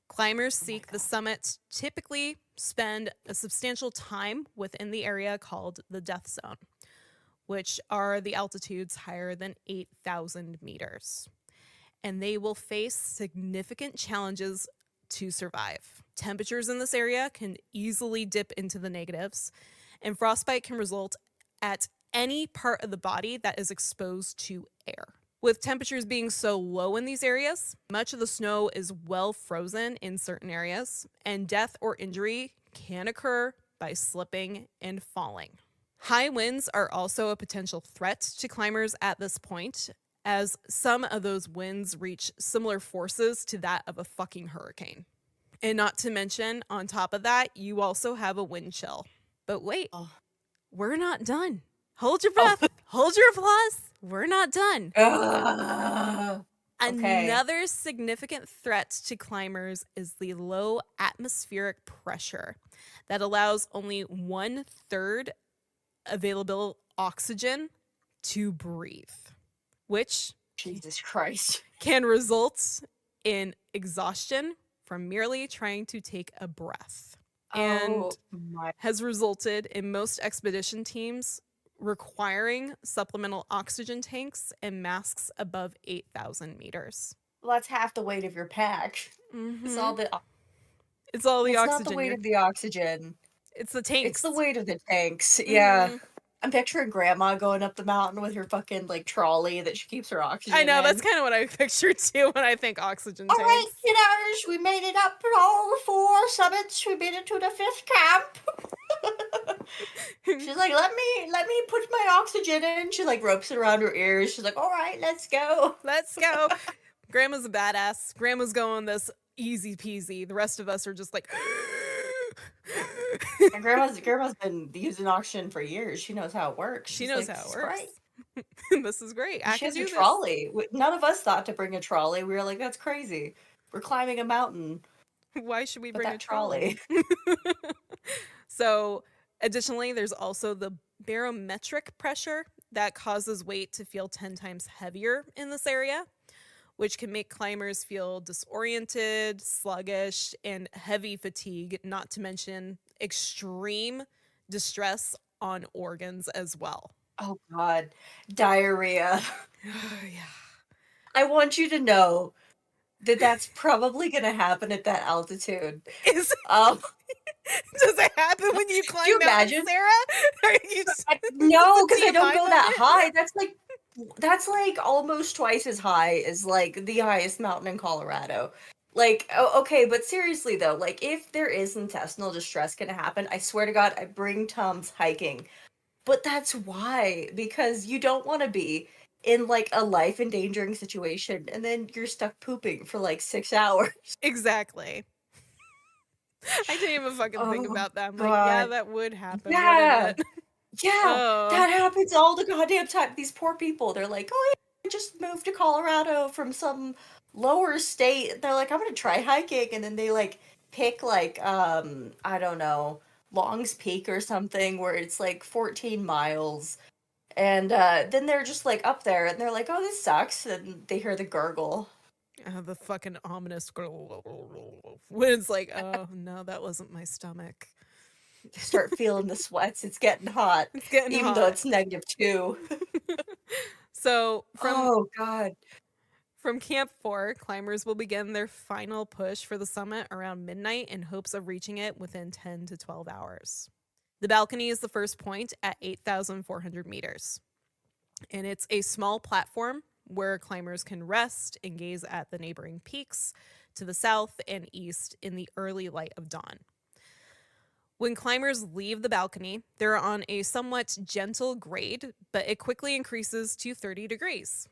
S1: Climbers
S2: Oh my
S1: seek the
S2: God.
S1: summit typically spend a substantial time within the area called the death zone, which are the altitudes higher than 8,000 meters. And they will face significant challenges to survive. Temperatures in this area can easily dip into the negatives, and frostbite can result at any part of the body that is exposed to air. With temperatures being so low in these areas, much of the snow is well frozen in certain areas, and death or injury can occur by slipping and falling. High winds are also a potential threat to climbers at this point, as some of those winds reach similar forces to that of a fucking hurricane. And not to mention, on top of that, you also have a wind chill. But wait,
S2: Oh.
S1: we're not done. Hold your
S2: Oh.
S1: breath, hold your applause. We're not done.
S2: Okay.
S1: Another significant threat to climbers is the low atmospheric pressure that allows only 1/3 available oxygen to breathe, which
S2: Jesus Christ.
S1: can result in exhaustion from merely trying to take a breath,
S2: Oh
S1: and
S2: my.
S1: has resulted in most expedition teams requiring supplemental oxygen tanks and masks above 8,000 meters.
S2: Well, that's half the weight of your pack. It's
S1: Mm-hmm.
S2: all the.
S1: It's all the
S2: It's not the
S1: oxygen.
S2: weight of the oxygen.
S1: It's the
S2: It's the
S1: tanks.
S2: weight of the tanks. Yeah.
S1: Mm-hmm.
S2: I'm picturing grandma going up the mountain with her fucking like trolley that she keeps her
S1: I
S2: oxygen
S1: know, that's
S2: in.
S1: kind of what I picture too when I think oxygen
S2: All right,
S1: tanks.
S2: kiddos, we made it up all the 4 summits. We made it to the 5th camp. She's like, let me put my oxygen in. She like ropes it around her ears. She's like, all right, let's go.
S1: Let's go. Grandma's a badass. Grandma's going this easy peasy. The rest of us are just like.
S2: And grandma's been using oxygen for years. She knows how it works.
S1: She
S2: She's
S1: knows
S2: like,
S1: how it
S2: this is
S1: works.
S2: great.
S1: This is great. I
S2: She
S1: can
S2: has a
S1: do this.
S2: trolley. None of us thought to bring a trolley. We were like, that's crazy. We're climbing a mountain,
S1: Why should we
S2: but
S1: bring a
S2: that
S1: trolley?
S2: trolley.
S1: So, additionally, there's also the barometric pressure that causes weight to feel 10 times heavier in this area, which can make climbers feel disoriented, sluggish, and heavy fatigue, not to mention extreme distress on organs as well.
S2: Oh God, diarrhea.
S1: Yeah.
S2: I want you to know that that's probably going to happen at that altitude.
S1: Is
S2: Um,
S1: Does it happen when you
S2: do you
S1: climb Mount
S2: imagine?
S1: Sarah? Are you just, is this
S2: No,
S1: a
S2: because I don't
S1: TMI
S2: go that
S1: moment?
S2: high. That's like almost twice as high as like the highest mountain in Colorado. Like, okay, but seriously though, like if there is intestinal distress gonna happen, I swear to God, I bring Tums hiking. But that's why, because you don't want to be in like a life endangering situation and then you're stuck pooping for like 6 hours.
S1: Exactly. I didn't even fucking think
S2: Oh
S1: about that. I'm like, yeah,
S2: God.
S1: that would happen, wouldn't
S2: Yeah.
S1: it?
S2: Yeah.
S1: Oh,
S2: That happens all the goddamn time. These poor people, they're like, oh yeah, I just moved to Colorado from some lower state. They're like, I'm gonna try hiking, and then they like pick like I don't know, Long's Peak or something where it's like 14 miles. And then they're just like up there and they're like, oh, this sucks. And they hear the gurgle.
S1: the fucking ominous when it's like, oh no, that wasn't my stomach.
S2: They start feeling the sweats. It's getting hot,
S1: It's getting
S2: even though
S1: hot.
S2: it's -2.
S1: So
S2: Oh, God.
S1: from Camp 4, climbers will begin their final push for the summit around midnight in hopes of reaching it within 10 to 12 hours. The balcony is the first point at 8,400 meters, and it's a small platform where climbers can rest and gaze at the neighboring peaks to the south and east in the early light of dawn. When climbers leave the balcony, they're on a somewhat gentle grade, but it quickly increases to 30 degrees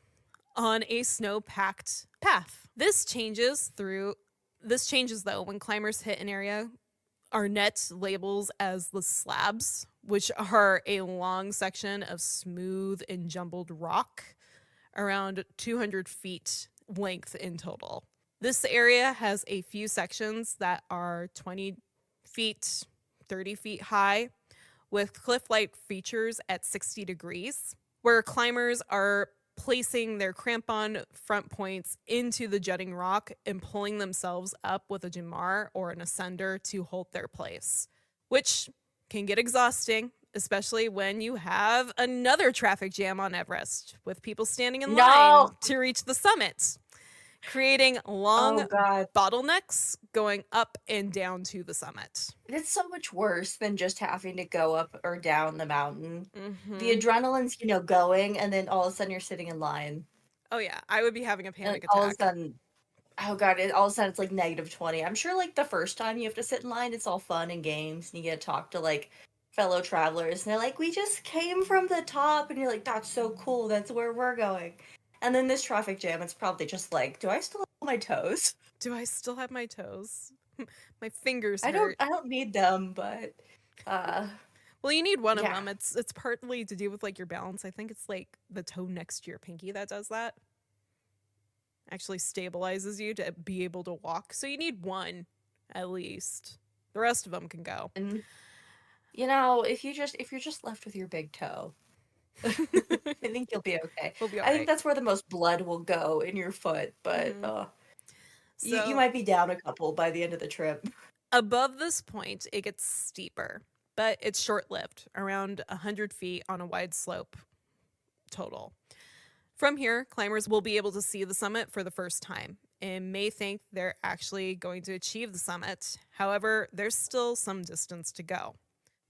S1: on a snow-packed path. This changes though when climbers hit an area Arnett labels as the slabs, which are a long section of smooth and jumbled rock around 200 feet length in total. This area has a few sections that are 20 feet, 30 feet high, with cliff like features at 60 degrees, where climbers are placing their crampon front points into the jutting rock and pulling themselves up with a jamar or an ascender to hold their place, which can get exhausting, especially when you have another traffic jam on Everest with people standing in line
S2: No.
S1: to reach the summit, creating
S2: Oh
S1: long
S2: God.
S1: bottlenecks going up and down to the summit.
S2: It's so much worse than just having to go up or down the mountain. The
S1: Hmm.
S2: adrenaline's, going, and then all of a sudden you're sitting in line.
S1: Oh, yeah. I would be having a
S2: And
S1: panic
S2: all of a
S1: attack.
S2: sudden, oh God, all of a sudden it's like -20. I'm sure like the first time you have to sit in line, it's all fun and games, and you get to talk to like fellow travelers, and they're like, we just came from the top, and you're like, that's so cool, that's where we're going. And then this traffic jam, it's probably just like, do I still have my toes?
S1: Do I still have my toes? My fingers
S2: I don't
S1: hurt.
S2: I don't need them, but uh
S1: Well, you need one of
S2: yeah.
S1: them. It's partly to do with like your balance. I think it's like the toe next to your pinky that does that. Actually stabilizes you to be able to walk. So you need one at least. The rest of them can go.
S2: And if you're just left with your big toe, I think you'll be okay.
S1: We'll be all
S2: I think
S1: right.
S2: that's where the most blood will go in your foot, but
S1: Hmm.
S2: you
S1: So
S2: might be down a couple by the end of the trip.
S1: above this point, it gets steeper, but it's short lived, around 100 feet on a wide slope total. From here, climbers will be able to see the summit for the first time and may think they're actually going to achieve the summit. However, there's still some distance to go.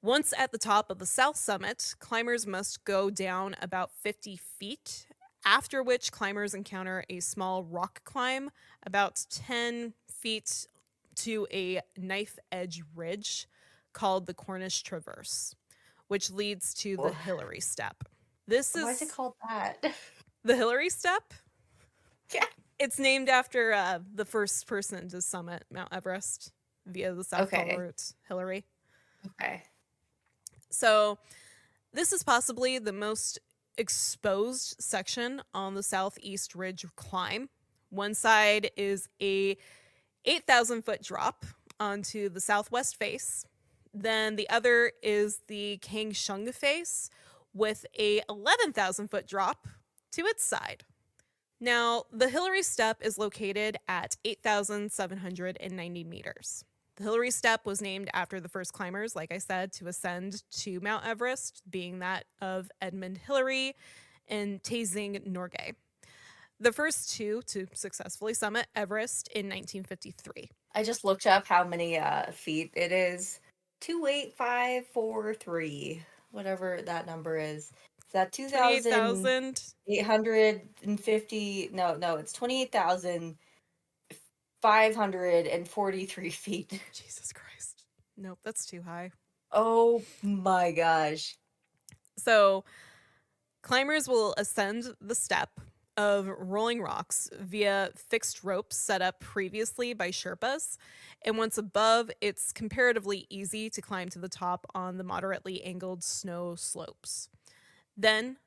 S1: Once at the top of the south summit, climbers must go down about 50 feet, after which climbers encounter a small rock climb about 10 feet to a knife edge ridge called the Cornish Traverse, which leads to the Hillary Step. This
S2: Why is it
S1: is
S2: called that?
S1: the Hillary Step.
S2: Yeah.
S1: It's named after the first person to summit Mount Everest via the South Col
S2: Okay.
S1: route, Hillary.
S2: Okay.
S1: So, this is possibly the most exposed section on the southeast ridge climb. One side is a 8,000-foot drop onto the southwest face. Then the other is the Kangshung face with a 11,000-foot drop to its side. Now, the Hillary Step is located at 8,790 meters. The Hillary Step was named after the first climbers, like I said, to ascend to Mount Everest, being that of Edmund Hillary and Tenzing Norgay. The first two to successfully summit Everest in 1953.
S2: I just looked up how many feet it is. 28543, whatever that number is. Is that
S1: 28,000.
S2: 2,850? No, it's 28,543 feet.
S1: Jesus Christ. Nope, that's too high.
S2: Oh my gosh.
S1: So, climbers will ascend the step of rolling rocks via fixed ropes set up previously by Sherpas. And once above, it's comparatively easy to climb to the top on the moderately angled snow slopes. Then,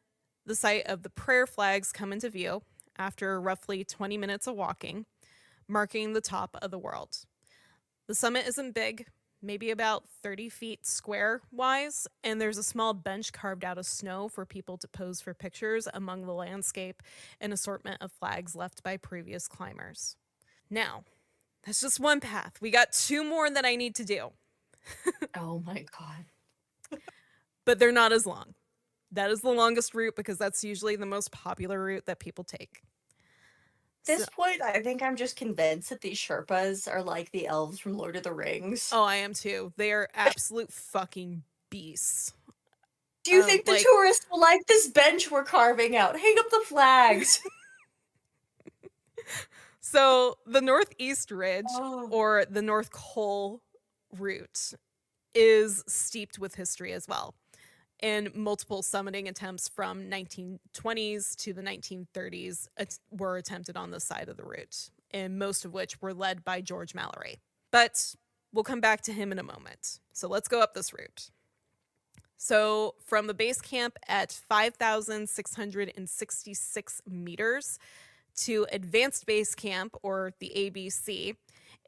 S1: the site of the prayer flags come into view after roughly 20 minutes of walking, marking the top of the world. The summit isn't big, maybe about 30 feet square wise, and there's a small bench carved out of snow for people to pose for pictures among the landscape and assortment of flags left by previous climbers. Now, that's just one path. We got two more that I need to do,
S2: Oh my god.
S1: but they're not as long. That is the longest route because that's usually the most popular route that people take.
S2: At
S1: So,
S2: this point, I think I'm just convinced that these Sherpas are like the elves from Lord of the Rings.
S1: oh, I am too. They are absolute fucking beasts.
S2: Do you think the
S1: Like,
S2: tourists will like this bench we're carving out? Hang up the flags.
S1: so the Northeast Ridge
S2: Oh.
S1: or the North Col route is steeped with history as well. And multiple summiting attempts from 1920s to the 1930s were attempted on this side of the route, and most of which were led by George Mallory. But we'll come back to him in a moment. So let's go up this route. So from the base camp at 5,666 meters to advanced base camp, or the ABC,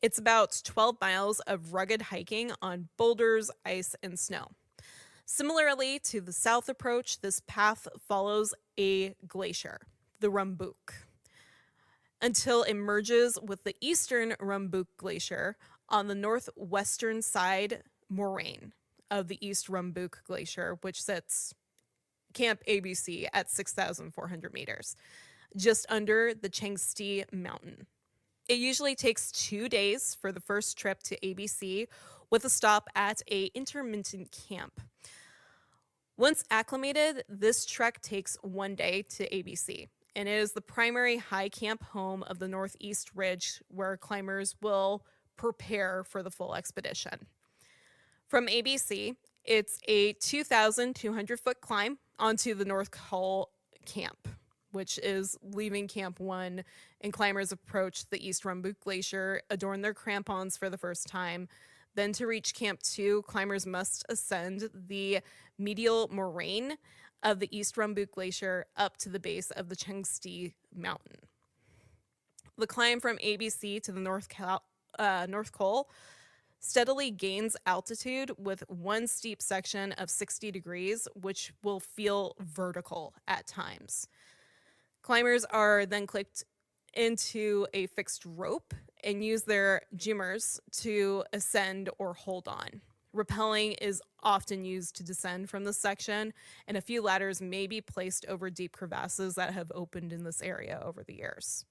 S1: it's about 12 miles of rugged hiking on boulders, ice, and snow. Similarly to the south approach, this path follows a glacier. the Rumbuk, until it merges with the eastern Rumbuk Glacier on the northwestern side moraine of the East Rumbuk Glacier, which sits Camp ABC at 6,400 meters, just under the Changsti Mountain. It usually takes 2 days for the first trip to ABC, with a stop at a intermittent camp. Once acclimated, this trek takes 1 day to ABC, and it is the primary high camp home of the Northeast Ridge where climbers will prepare for the full expedition. From ABC, it's a 2,200-foot climb onto the North Col camp, which is leaving Camp 1, and climbers approach the East Rumbuk Glacier, adorn their crampons for the first time. Then to reach Camp 2, climbers must ascend the medial moraine of the East Rumbuk Glacier up to the base of the Changsti Mountain. The climb from ABC to the North Col steadily gains altitude with one steep section of 60 degrees, which will feel vertical at times. Climbers are then clicked into a fixed rope and use their jimmers to ascend or hold on. Rappelling is often used to descend from this section, and a few ladders may be placed over deep crevasses that have opened in this area over the years.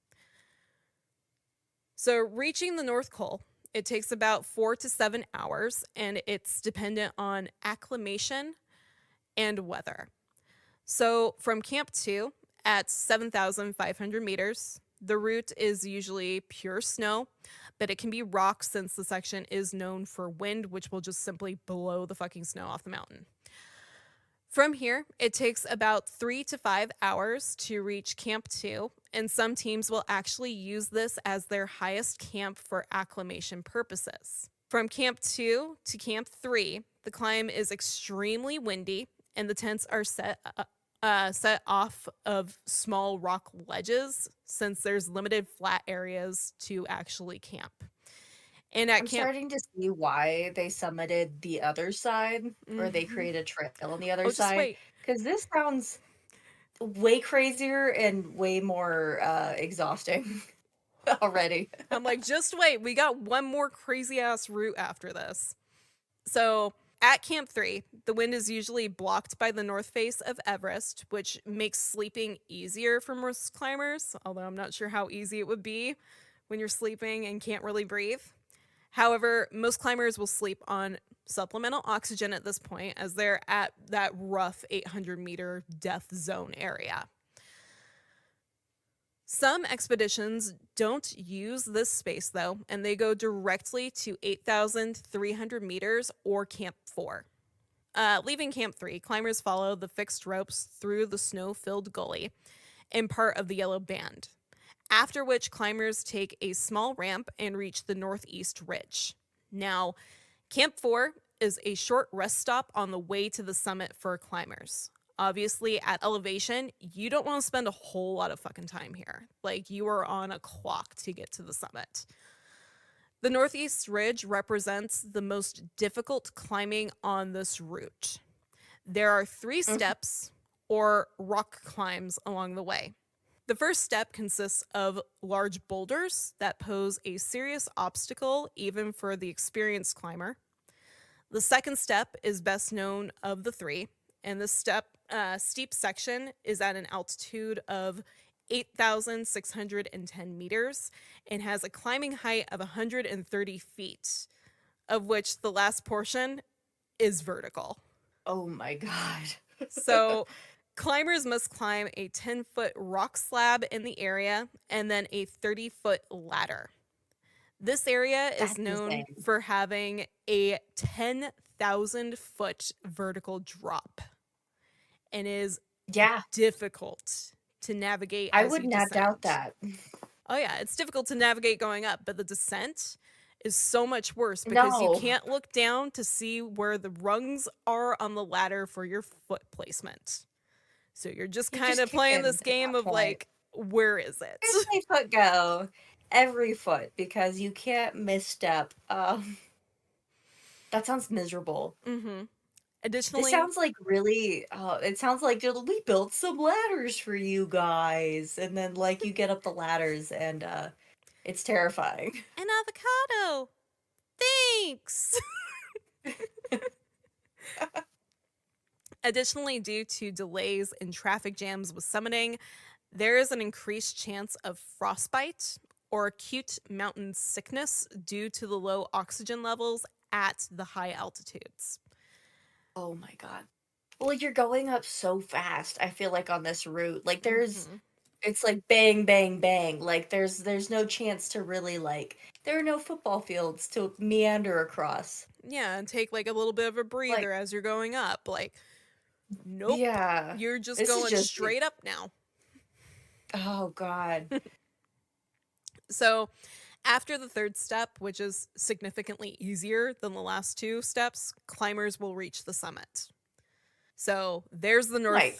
S1: So, reaching the North Col, it takes about 4 to 7 hours, and it's dependent on acclimation and weather. So, from Camp 2 at 7,500 meters, the route is usually pure snow, but it can be rock since the section is known for wind, which will just simply blow the fucking snow off the mountain. From here, it takes about 3 to 5 hours to reach Camp 2, and some teams will actually use this as their highest camp for acclimation purposes. From Camp 2 to Camp 3, the climb is extremely windy, and the tents are set off of small rock ledges since there's limited flat areas to actually camp. And at
S2: I'm
S1: camp,
S2: starting to see why they summited the other side, or they
S1: Mhm.
S2: created a trail on the other
S1: Oh, just
S2: side,
S1: wait.
S2: because this sounds way crazier and way more exhausting already.
S1: I'm like, just wait. We got one more crazy ass route after this. So at Camp 3, the wind is usually blocked by the north face of Everest, which makes sleeping easier for most climbers, although I'm not sure how easy it would be when you're sleeping and can't really breathe. However, most climbers will sleep on supplemental oxygen at this point, as they're at that rough 800-meter death zone area. Some expeditions don't use this space though, and they go directly to 8,300 meters or Camp 4. Leaving Camp 3, climbers follow the fixed ropes through the snow-filled gully and part of the yellow band, after which climbers take a small ramp and reach the northeast ridge. Now, Camp 4 is a short rest stop on the way to the summit for climbers. Obviously, at elevation, you don't want to spend a whole lot of fucking time here. Like, you are on a clock to get to the summit. The Northeast Ridge represents the most difficult climbing on this route. There are 3 steps or rock climbs along the way. The first step consists of large boulders that pose a serious obstacle even for the experienced climber. The second step is best known of the 3, and this steep section is at an altitude of 8,610 meters and has a climbing height of 130 feet, of which the last portion is vertical.
S2: Oh my god.
S1: So climbers must climb a 10-foot rock slab in the area and then a 30-foot ladder. This area is
S2: That's
S1: known
S2: insane.
S1: for having a 10,000-foot vertical drop and is
S2: Yeah,
S1: difficult to navigate
S2: I
S1: as
S2: would
S1: you
S2: not doubt
S1: descend.
S2: that.
S1: Oh yeah, it's difficult to navigate going up, but the descent is so much worse because you
S2: No,
S1: can't look down to see where the rungs are on the ladder for your foot placement. So you're just
S2: you're
S1: kind
S2: just
S1: of playing
S2: kicking
S1: this
S2: at
S1: game
S2: that
S1: of
S2: point.
S1: like, where is it?
S2: Where's my foot go? Every foot, because you can't misstep. That sounds miserable.
S1: Mm-hmm.
S2: This
S1: Additionally,
S2: sounds like really, it sounds like we built some ladders for you guys, and then like you get up the ladders and it's terrifying.
S1: an avocado. Thanks. Additionally, due to delays in traffic jams with summiting, there is an increased chance of frostbite or acute mountain sickness due to the low oxygen levels at the high altitudes.
S2: Oh my god. Well, you're going up so fast, I feel like on this route. Like
S1: Hmm.
S2: it's like bang bang bang. Like there's no chance to really like there are no football fields to meander across.
S1: Yeah, and take like a little bit of a
S2: Like
S1: breather as you're going up. Like, nope,
S2: yeah.
S1: you're just
S2: This is
S1: going
S2: just
S1: straight up now.
S2: oh god.
S1: So, after the third step, which is significantly easier than the last two steps, climbers will reach the summit. So, there's the
S2: Like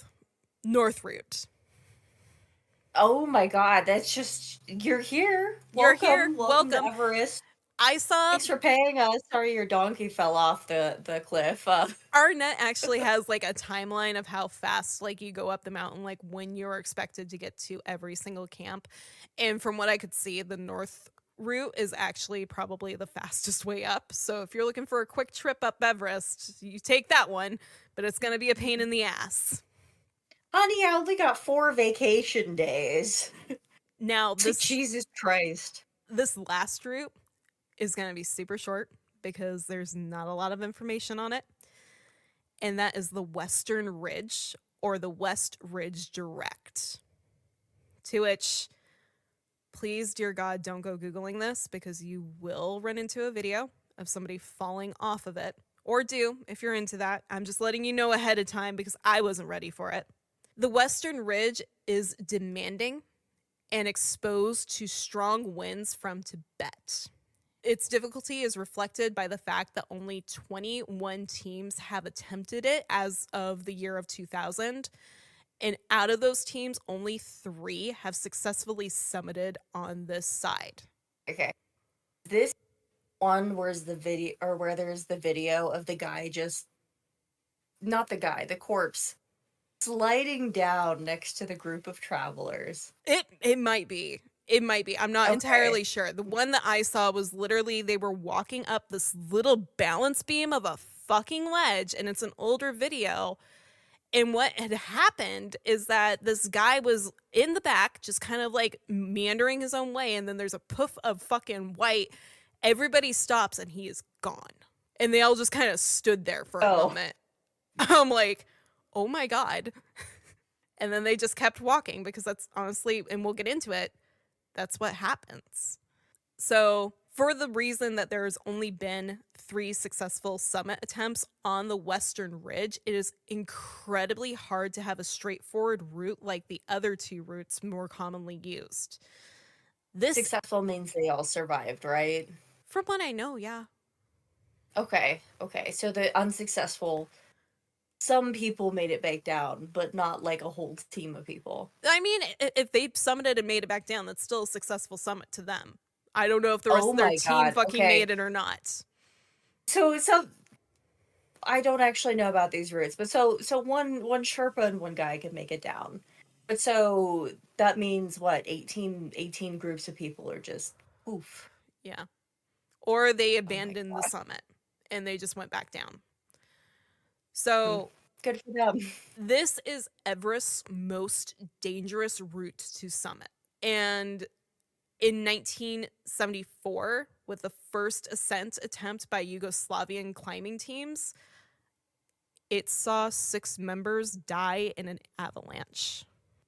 S1: north route.
S2: oh my god, that's just you're here.
S1: You're here.
S2: Welcome to
S1: Welcome.
S2: Everest.
S1: I saw
S2: Thanks for paying us. Sorry your donkey fell off the cliff.
S1: Arnett actually has like a timeline of how fast like you go up the mountain, like when you're expected to get to every single camp. And from what I could see, the north route is actually probably the fastest way up. So if you're looking for a quick trip up Everest, you take that one, but it's going to be a pain in the ass.
S2: Honey, I only got 4 vacation days.
S1: Now,
S2: It's like Jesus Christ.
S1: this last route is going to be super short because there's not a lot of information on it. And that is the Western Ridge or the West Ridge Direct. To which, please, dear God, don't go Googling this because you will run into a video of somebody falling off of it. Or do, if you're into that. I'm just letting you know ahead of time because I wasn't ready for it. The Western Ridge is demanding and exposed to strong winds from Tibet. Its difficulty is reflected by the fact that only 21 teams have attempted it as of the year of 2000. And out of those teams, only 3 have successfully summited on this side.
S2: Okay. This one where's the video or where there's the video of the guy just not the guy, the corpse sliding down next to the group of travelers.
S1: It might be. It might be. I'm not
S2: Okay.
S1: entirely sure. The one that I saw was literally they were walking up this little balance beam of a fucking ledge, and it's an older video. And what had happened is that this guy was in the back, just kind of like meandering his own way, and then there's a poof of fucking white. Everybody stops, and he is gone. And they all just kind of stood there for a
S2: Oh.
S1: moment. I'm like, oh my God. And then they just kept walking because that's honestly, and we'll get into it, that's what happens. So, for the reason that there's only been 3 successful summit attempts on the Western Ridge, it is incredibly hard to have a straightforward route like the other 2 routes more commonly used. This,
S2: Successful means they all survived, right?
S1: from what I know, yeah.
S2: Okay. Okay. So the unsuccessful some people made it back down, but not like a whole team of people.
S1: I mean, if they summited and made it back down, that's still a successful summit to them. I don't know if the rest
S2: Oh
S1: of their
S2: my
S1: team
S2: god.
S1: fucking
S2: Okay.
S1: made it or not.
S2: So I don't actually know about these routes, but so one Sherpa and one guy can make it down. But so that means what, 18 groups of people are just oof.
S1: Yeah. Or they
S2: Oh my
S1: abandoned the
S2: god.
S1: summit and they just went back down.
S2: Mm,
S1: So,
S2: good for them.
S1: this is Everest's most dangerous route to summit. And in 1974, with the first ascent attempt by Yugoslavian climbing teams, it saw 6 members die in an avalanche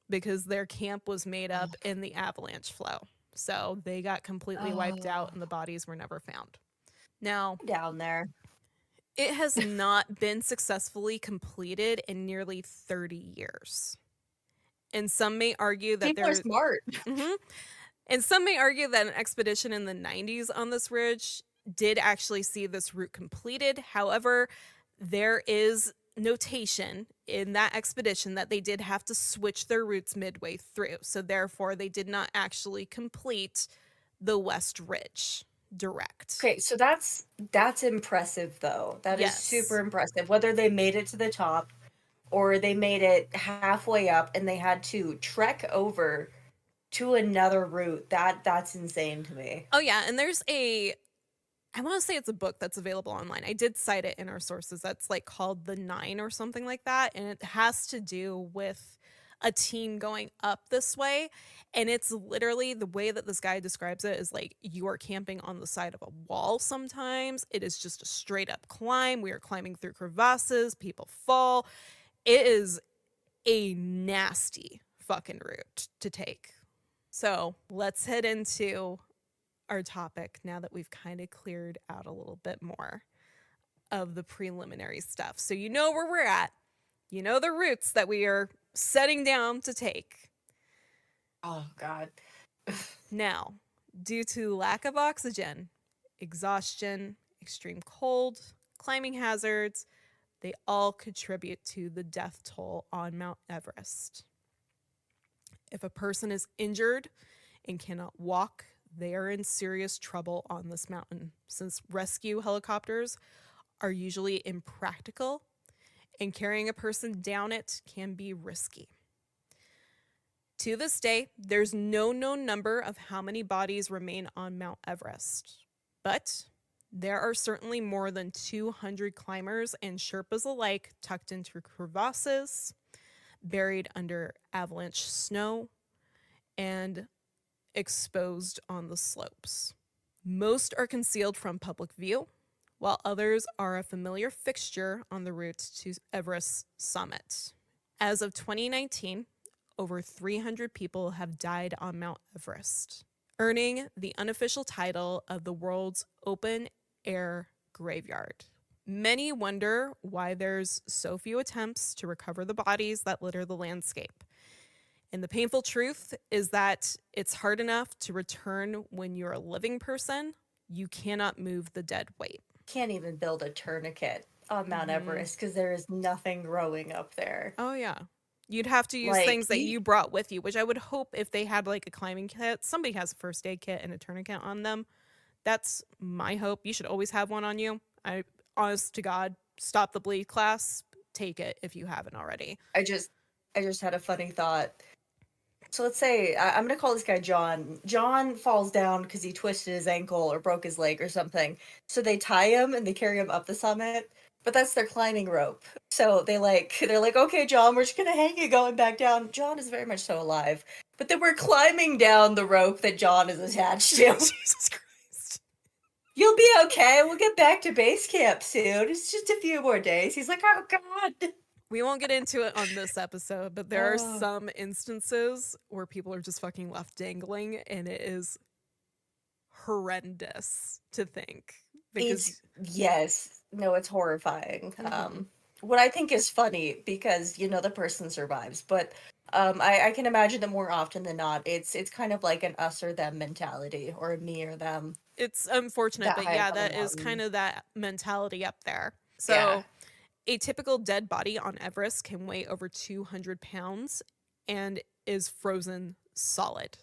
S1: because their camp was made up in the avalanche flow. So they got completely wiped
S2: Oh,
S1: out and the bodies were never found. Now,
S2: down there.
S1: it has not been successfully completed in nearly 30 years. And some may argue that
S2: People are
S1: there
S2: smart.
S1: Mhm. And some may argue that an expedition in the 90s on this ridge did actually see this route completed. However, there is notation in that expedition that they did have to switch their routes midway through. So therefore, they did not actually complete the West Ridge. direct.
S2: Okay, so that's impressive though. That is super
S1: Yes.
S2: impressive. Whether they made it to the top or they made it halfway up and they had to trek over to another route, that's insane to me.
S1: Oh yeah, and there's a I want to say it's a book that's available online. I did cite it in our sources. That's like called The Nine or something like that. And it has to do with a team going up this way. And it's literally the way that this guy describes it is like you are camping on the side of a wall sometimes. It is just a straight up climb. We are climbing through crevasses. People fall. It is a nasty fucking route to take. So let's head into our topic now that we've kind of cleared out a little bit more of the preliminary stuff. So you know where we're at. You know the routes that we are setting down to take.
S2: Oh God.
S1: Now, due to lack of oxygen, exhaustion, extreme cold, climbing hazards, they all contribute to the death toll on Mount Everest. If a person is injured and cannot walk, they are in serious trouble on this mountain since rescue helicopters are usually impractical and carrying a person down it can be risky. To this day, there's no known number of how many bodies remain on Mount Everest, but there are certainly more than 200 climbers and Sherpas alike tucked into crevasses, buried under avalanche snow, and exposed on the slopes. Most are concealed from public view, while others are a familiar fixture on the route to Everest's summit. As of 2019, over 300 people have died on Mount Everest, earning the unofficial title of the world's open air graveyard. Many wonder why there's so few attempts to recover the bodies that litter the landscape. And the painful truth is that it's hard enough to return when you're a living person. You cannot move the dead weight.
S2: Can't even build a tourniquet on Mount Everest because there is nothing growing up there.
S1: Oh, yeah. You'd have to use
S2: Like
S1: things that you brought with you, which I would hope if they had like a climbing kit, somebody has a first aid kit and a tourniquet on them. That's my hope. You should always have one on you. Honest to God, stop the bleed class. Take it if you haven't already.
S2: I just had a funny thought. So let's say I'm gonna call this guy John. John falls down because he twisted his ankle or broke his leg or something. So they tie him and they carry him up the summit. But that's their climbing rope. So they're like, okay, John, we're just gonna hang you going back down. John is very much so alive. But then we're climbing down the rope that John is attached to.
S1: Jesus Christ.
S2: You'll be okay. We'll get back to base camp soon. It's just a few more days. He's like, oh God.
S1: We won't get into it on this episode, but there are some instances where people are just fucking left dangling, and it is horrendous to think. Because
S2: Yes. No, it's horrifying. What I think is funny because the person survives, but I can imagine that more often than not, it's kind of like an us or them mentality or a me or them
S1: it's unfortunate,
S2: that
S1: but
S2: high up
S1: yeah,
S2: on the
S1: that is
S2: mountain.
S1: kind of that mentality up there.
S2: Yeah.
S1: So, a typical dead body on Everest can weigh over 200 pounds and is frozen solid.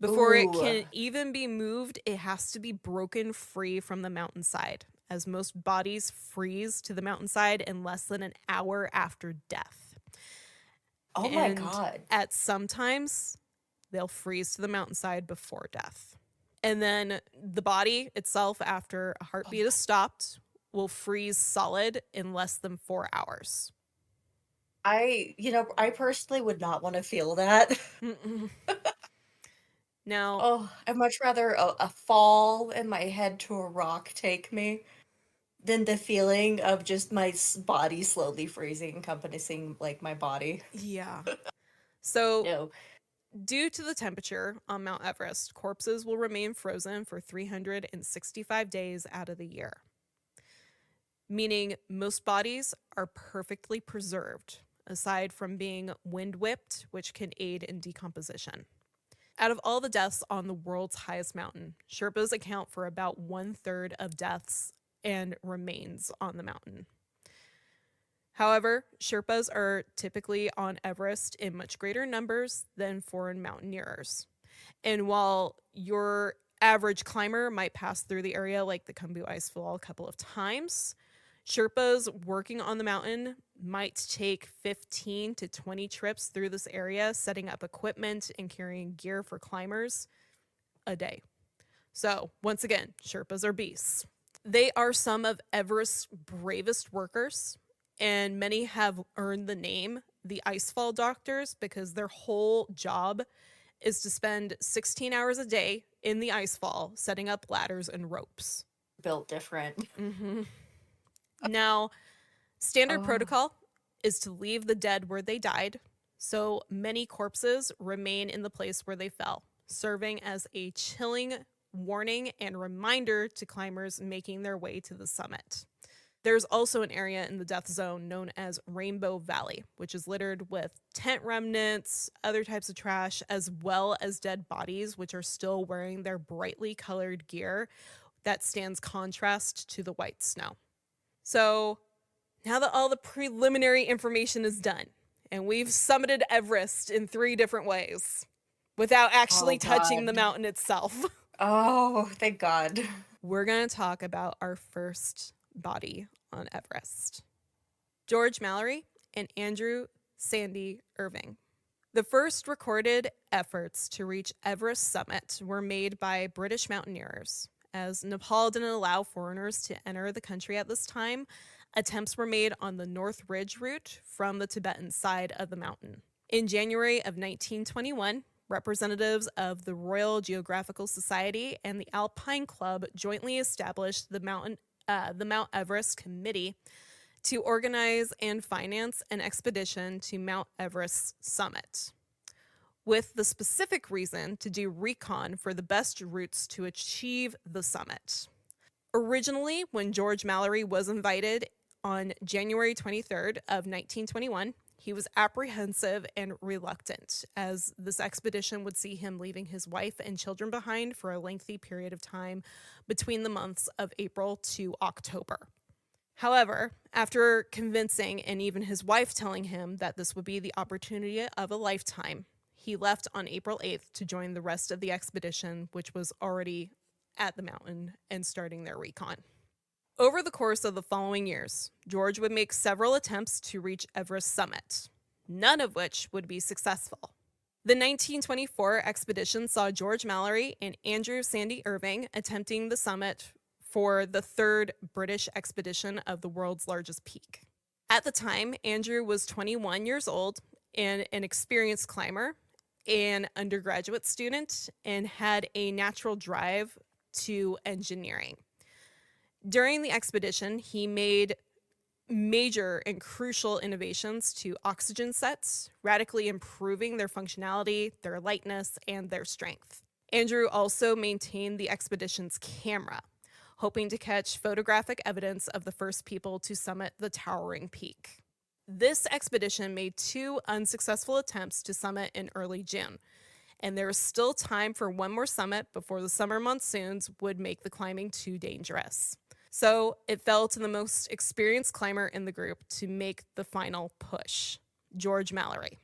S1: Before it
S2: Ooh.
S1: can even be moved, it has to be broken free from the mountainside, as most bodies freeze to the mountainside in less than an hour after death.
S2: Oh my
S1: And
S2: God.
S1: at some times, they'll freeze to the mountainside before death. And then the body itself, after a
S2: Oh
S1: heartbeat is stopped, will freeze solid in less than 4 hours.
S2: I personally would not want to feel that.
S1: Mm-mm. Now,
S2: Oh, I'd much rather a fall and my head to a rock take me than the feeling of just my body slowly freezing, encompassing like my body.
S1: yeah. So,
S2: No.
S1: due to the temperature on Mount Everest, corpses will remain frozen for 365 days out of the year, meaning most bodies are perfectly preserved, aside from being wind whipped, which can aid in decomposition. Out of all the deaths on the world's highest mountain, Sherpas account for about 1/3 of deaths and remains on the mountain. However, Sherpas are typically on Everest in much greater numbers than foreign mountaineers. And while your average climber might pass through the area like the Khumbu Icefall a couple of times. Sherpas working on the mountain might take 15 to 20 trips through this area, setting up equipment and carrying gear for climbers a day. So, once again, Sherpas are beasts. They are some of Everest's bravest workers, and many have earned the name the Icefall Doctors because their whole job is to spend 16 hours a day in the icefall setting up ladders and ropes.
S2: Built different.
S1: Now, standard
S2: Oh,
S1: protocol is to leave the dead where they died, so many corpses remain in the place where they fell, serving as a chilling warning and reminder to climbers making their way to the summit. There's also an area in the death zone known as Rainbow Valley, which is littered with tent remnants, other types of trash, as well as dead bodies, which are still wearing their brightly colored gear that stands contrast to the white snow. So, now that all the preliminary information is done, and we've summited Everest in 3 different ways without
S2: oh
S1: actually touching the
S2: God.
S1: mountain itself,
S2: Oh, thank God.
S1: we're going to talk about our first body on Everest. George Mallory and Andrew Sandy Irving. The first recorded efforts to reach Everest summit were made by British mountaineers. As Nepal didn't allow foreigners to enter the country at this time, attempts were made on the North Ridge route from the Tibetan side of the mountain. In January of 1921, representatives of the Royal Geographical Society and the Alpine Club jointly established the Mount Everest Committee to organize and finance an expedition to Mount Everest's summit, with the specific reason to do recon for the best routes to achieve the summit. Originally, when George Mallory was invited on January 23rd of 1921, he was apprehensive and reluctant, as this expedition would see him leaving his wife and children behind for a lengthy period of time between the months of April to October. However, after convincing and even his wife telling him that this would be the opportunity of a lifetime, he left on April 8th to join the rest of the expedition, which was already at the mountain and starting their recon. Over the course of the following years, George would make several attempts to reach Everest summit, none of which would be successful. The 1924 expedition saw George Mallory and Andrew Sandy Irving attempting the summit for the third British expedition of the world's largest peak. At the time, Andrew was 21 years old and an experienced climber, an undergraduate student, and had a natural drive to engineering. During the expedition, he made major and crucial innovations to oxygen sets, radically improving their functionality, their lightness, and their strength. Andrew also maintained the expedition's camera, hoping to catch photographic evidence of the first people to summit the towering peak. This expedition made 2 unsuccessful attempts to summit in early June, and there was still time for one more summit before the summer monsoons would make the climbing too dangerous. So it fell to the most experienced climber in the group to make the final push, George Mallory.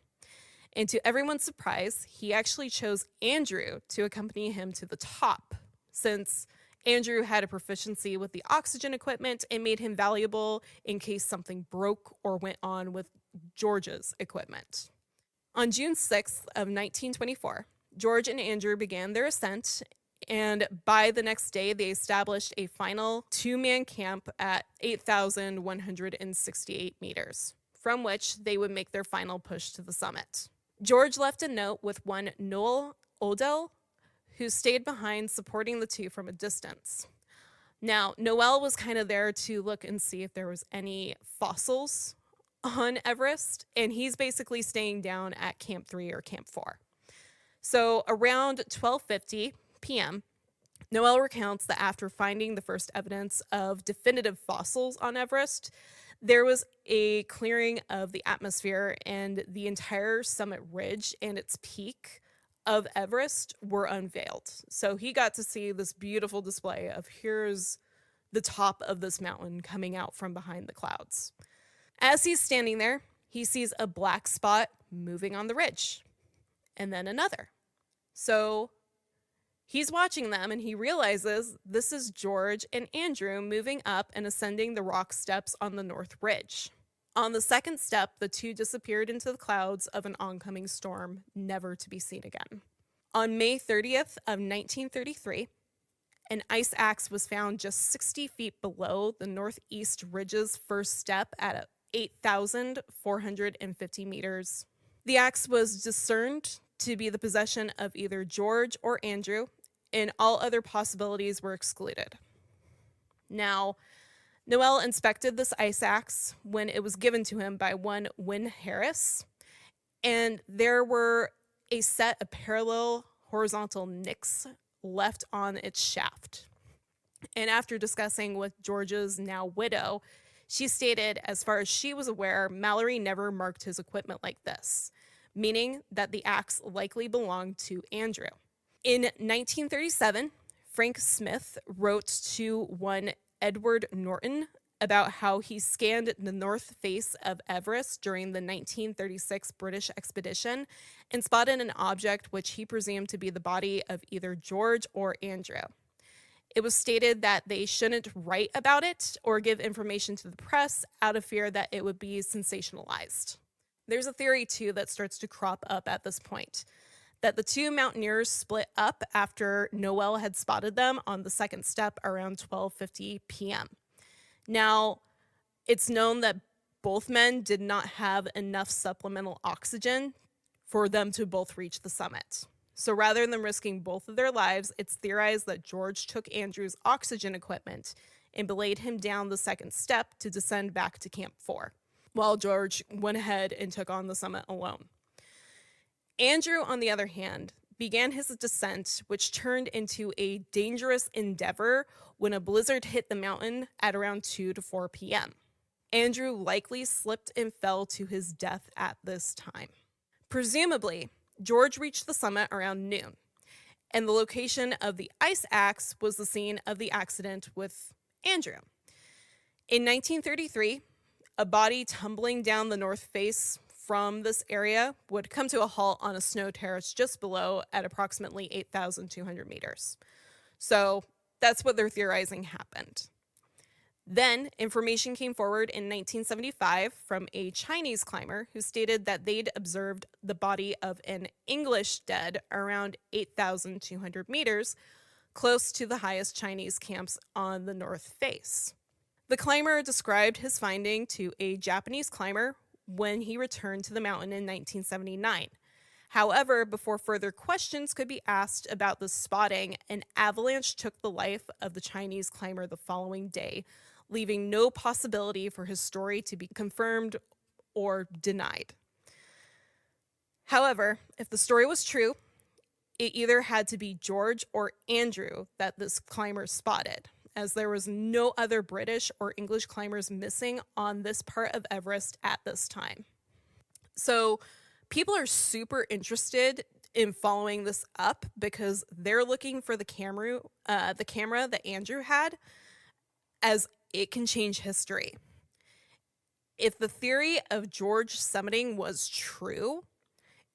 S1: And to everyone's surprise, he actually chose Andrew to accompany him to the top, since Andrew had a proficiency with the oxygen equipment and made him valuable in case something broke or went on with George's equipment. On June 6th of 1924, George and Andrew began their ascent, and by the next day, they established a final 2-man camp at 8,168 meters, from which they would make their final push to the summit. George left a note with one Noel Odell, who stayed behind supporting the 2 from a distance. Now, Noel was kind of there to look and see if there was any fossils on Everest, and he's basically staying down at Camp 3 or Camp 4. So around 12:50 p.m., Noel recounts that after finding the first evidence of definitive fossils on Everest, there was a clearing of the atmosphere, and the entire summit ridge and its peak of Everest were unveiled. So he got to see this beautiful display of here's the top of this mountain coming out from behind the clouds. As he's standing there, he sees a black spot moving on the ridge, and then another. So He's watching them and he realizes this is George and Andrew moving up and ascending the rock steps on the North Ridge. On the second step, the two disappeared into the clouds of an oncoming storm, never to be seen again. On May 30th of 1933, an ice axe was found just 60 feet below the Northeast Ridge's first step at 8,450 meters. The axe was discerned to be the possession of either George or Andrew, and all other possibilities were excluded. Now, Noel inspected this ice axe when it was given to him by one Wynne Harris, and there were a set of parallel horizontal nicks left on its shaft. And after discussing with George's now widow, she stated, as far as she was aware, Mallory never marked his equipment like this, meaning that the axe likely belonged to Andrew. In 1937, Frank Smith wrote to one Edward Norton about how he scanned the north face of Everest during the 1936 British expedition and spotted an object which he presumed to be the body of either George or Andrew. It was stated that they shouldn't write about it or give information to the press out of fear that it would be sensationalized. There's a theory, too, that starts to crop up at this point, that the two mountaineers split up after Noel had spotted them on the second step around 12:50 p.m. Now, it's known that both men did not have enough supplemental oxygen for them to both reach the summit. So rather than risking both of their lives, it's theorized that George took Andrew's oxygen equipment and belayed him down the second step to descend back to Camp 4, while George went ahead and took on the summit alone. Andrew, on the other hand, began his descent, which turned into a dangerous endeavor when a blizzard hit the mountain at around 2 to 4 p.m. Andrew likely slipped and fell to his death at this time. Presumably, George reached the summit around noon, and the location of the ice axe was the scene of the accident with Andrew. In 1933, a body tumbling down the north face from this area would come to a halt on a snow terrace just below at approximately 8,200 meters. So that's what they're theorizing happened. Then information came forward in 1975 from a Chinese climber who stated that they'd observed the body of an English dead around 8,200 meters, close to the highest Chinese camps on the north face. The climber described his finding to a Japanese climber when he returned to the mountain in 1979. However, before further questions could be asked about the spotting, an avalanche took the life of the Chinese climber the following day, leaving no possibility for his story to be confirmed or denied. However, if the story was true, it either had to be George or Andrew that this climber spotted, as there was no other British or English climbers missing on this part of Everest at this time. So people are super interested in following this up because they're looking for the camera that Andrew had, as it can change history. If the theory of George summiting was true,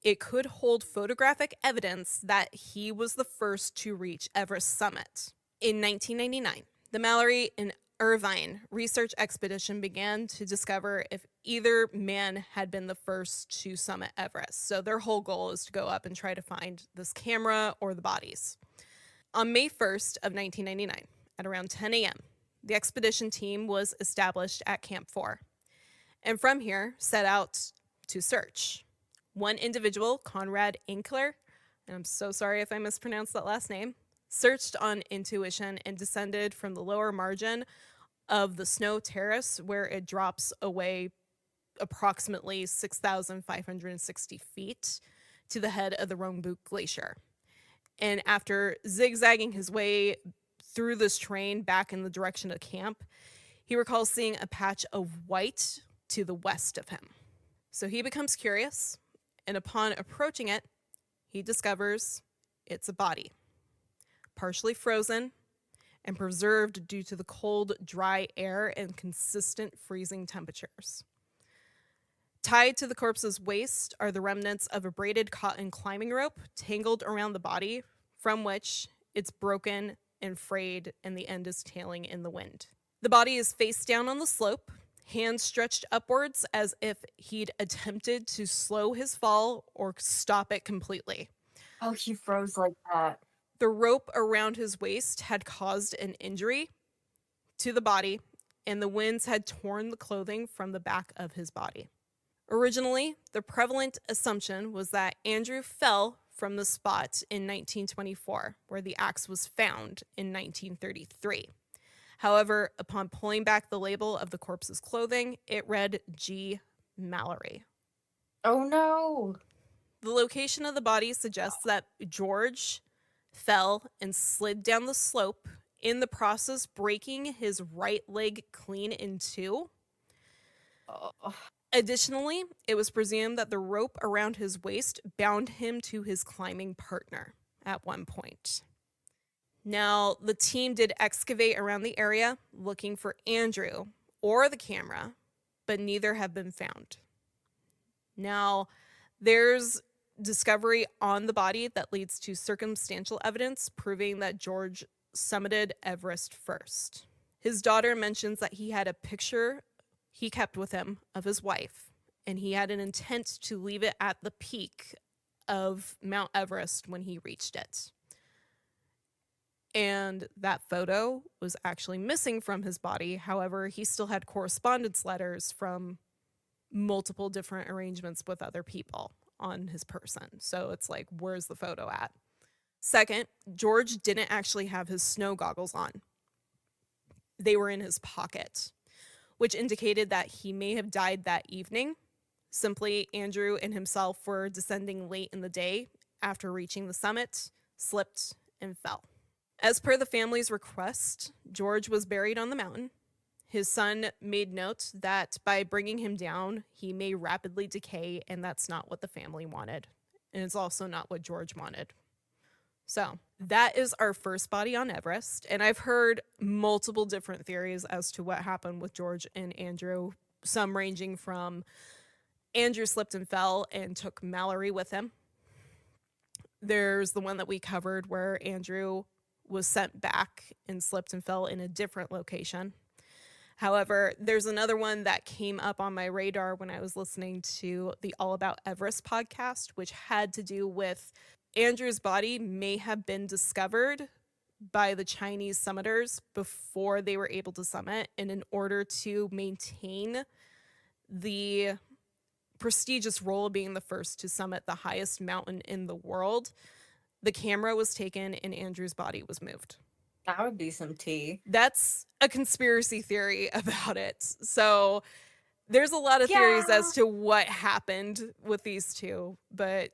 S1: it could hold photographic evidence that he was the first to reach Everest summit. In 1999, the Mallory and Irvine research expedition began to discover if either man had been the first to summit Everest. So their whole goal is to go up and try to find this camera or the bodies. On May 1st of 1999, at around 10 a.m., the expedition team was established at Camp 4, and from here set out to search. One individual, Conrad Inkler, and I'm so sorry if I mispronounced that last name, searched on intuition and descended from the lower margin of the snow terrace where it drops away approximately 6,560 feet to the head of the Rongbuk Glacier. And after zigzagging his way through this terrain back in the direction of camp, he recalls seeing a patch of white to the west of him. So he becomes curious, and upon approaching it, he discovers it's a body, partially frozen and preserved due to the cold, dry air and consistent freezing temperatures. Tied to the corpse's waist are the remnants of a braided cotton climbing rope tangled around the body, from which It's broken and frayed, and the end is tailing in the wind. The body is face down on the slope, hands stretched upwards as if he'd attempted to slow his fall or stop it completely.
S2: Oh, he froze like that.
S1: The rope around his waist had caused an injury to the body, and the winds had torn the clothing from the back of his body. Originally, the prevalent assumption was that Andrew fell from the spot in 1924, where the axe was found in 1933. However, upon pulling back the label of the corpse's clothing, it read G. Mallory.
S2: Oh no.
S1: The location of the body suggests that George fell and slid down the slope, in the process breaking his right leg clean in two.
S2: Oh.
S1: Additionally, it was presumed that the rope around his waist bound him to his climbing partner at one point. Now, the team did excavate around the area looking for Andrew or the camera, but neither have been found. Now, there's discovery on the body that leads to circumstantial evidence proving that George summited Everest first. His daughter mentions that he had a picture he kept with him of his wife, and he had an intent to leave it at the peak of Mount Everest when he reached it. And that photo was actually missing from his body. However, he still had correspondence letters from multiple different arrangements with other people on his person. So it's like, where's the photo at? Second, George didn't actually have his snow goggles on. They were in his pocket, which indicated that he may have died that evening. Simply, Andrew and himself were descending late in the day after reaching the summit, slipped, and fell. As per the family's request, George was buried on the mountain. His son made note that by bringing him down, he may rapidly decay, and that's not what the family wanted. And it's also not what George wanted. So that is our first body on Everest. And I've heard multiple different theories as to what happened with George and Andrew, some ranging from Andrew slipped and fell and took Mallory with him. There's the one that we covered where Andrew was sent back and slipped and fell in a different location. However, there's another one that came up on my radar when I was listening to the All About Everest podcast, which had to do with Andrew's body may have been discovered by the Chinese summiters before they were able to summit. And in order to maintain the prestigious role of being the first to summit the highest mountain in the world, the camera was taken and Andrew's body was moved.
S2: That would be some tea.
S1: That's a conspiracy theory about it. So there's a lot of theories
S2: Yeah.
S1: as to what happened with these two, but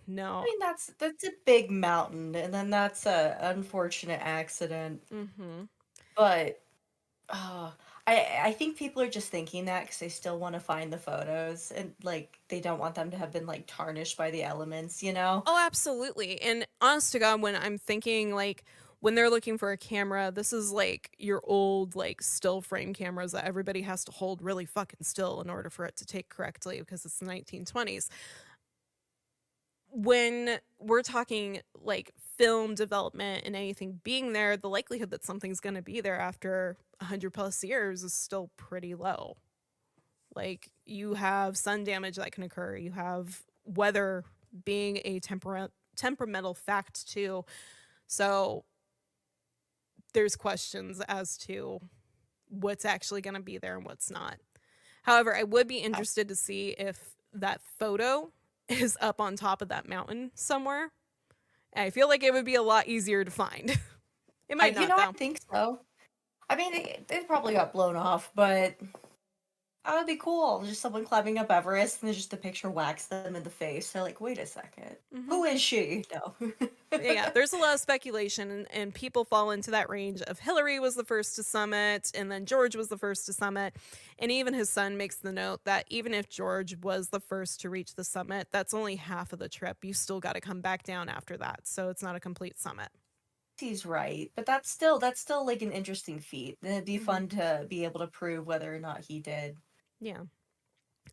S1: no.
S2: I mean, that's a big mountain, and then that's a unfortunate accident.
S1: Mm-hmm.
S2: But I think people are just thinking that because they still want to find the photos, and like they don't want them to have been like tarnished by the elements, you know?
S1: Oh, absolutely. And honest to God, when I'm thinking like when they're looking for a camera, this is like your old like still frame cameras that everybody has to hold really fucking still in order for it to take correctly because it's the 1920s. When we're talking like film development and anything being there, the likelihood that something's going to be there after 100 plus years is still pretty low. Like you have sun damage that can occur, you have weather being a temperamental fact too. So there's questions as to what's actually going to be there and what's not. However, I would be interested to see if that photo is up on top of that mountain somewhere. I feel like it would be a lot easier to find. It might not, though.
S2: I think so. I mean, it probably got blown off, but that would be cool. Just someone climbing up Everest and then just the picture whacks them in the face. They're like, wait a 2nd. Who is she? No.
S1: Yeah, there's a lot of speculation, and people fall into that range of Hillary was the first to summit, and then George was the first to summit. And even his son makes the note that even if George was the first to reach the summit, that's only half of the trip. You still got to come back down after that. So it's not a complete summit.
S2: He's right, but that's still like an interesting feat. And it'd be fun to be able to prove whether or not he did.
S1: Yeah.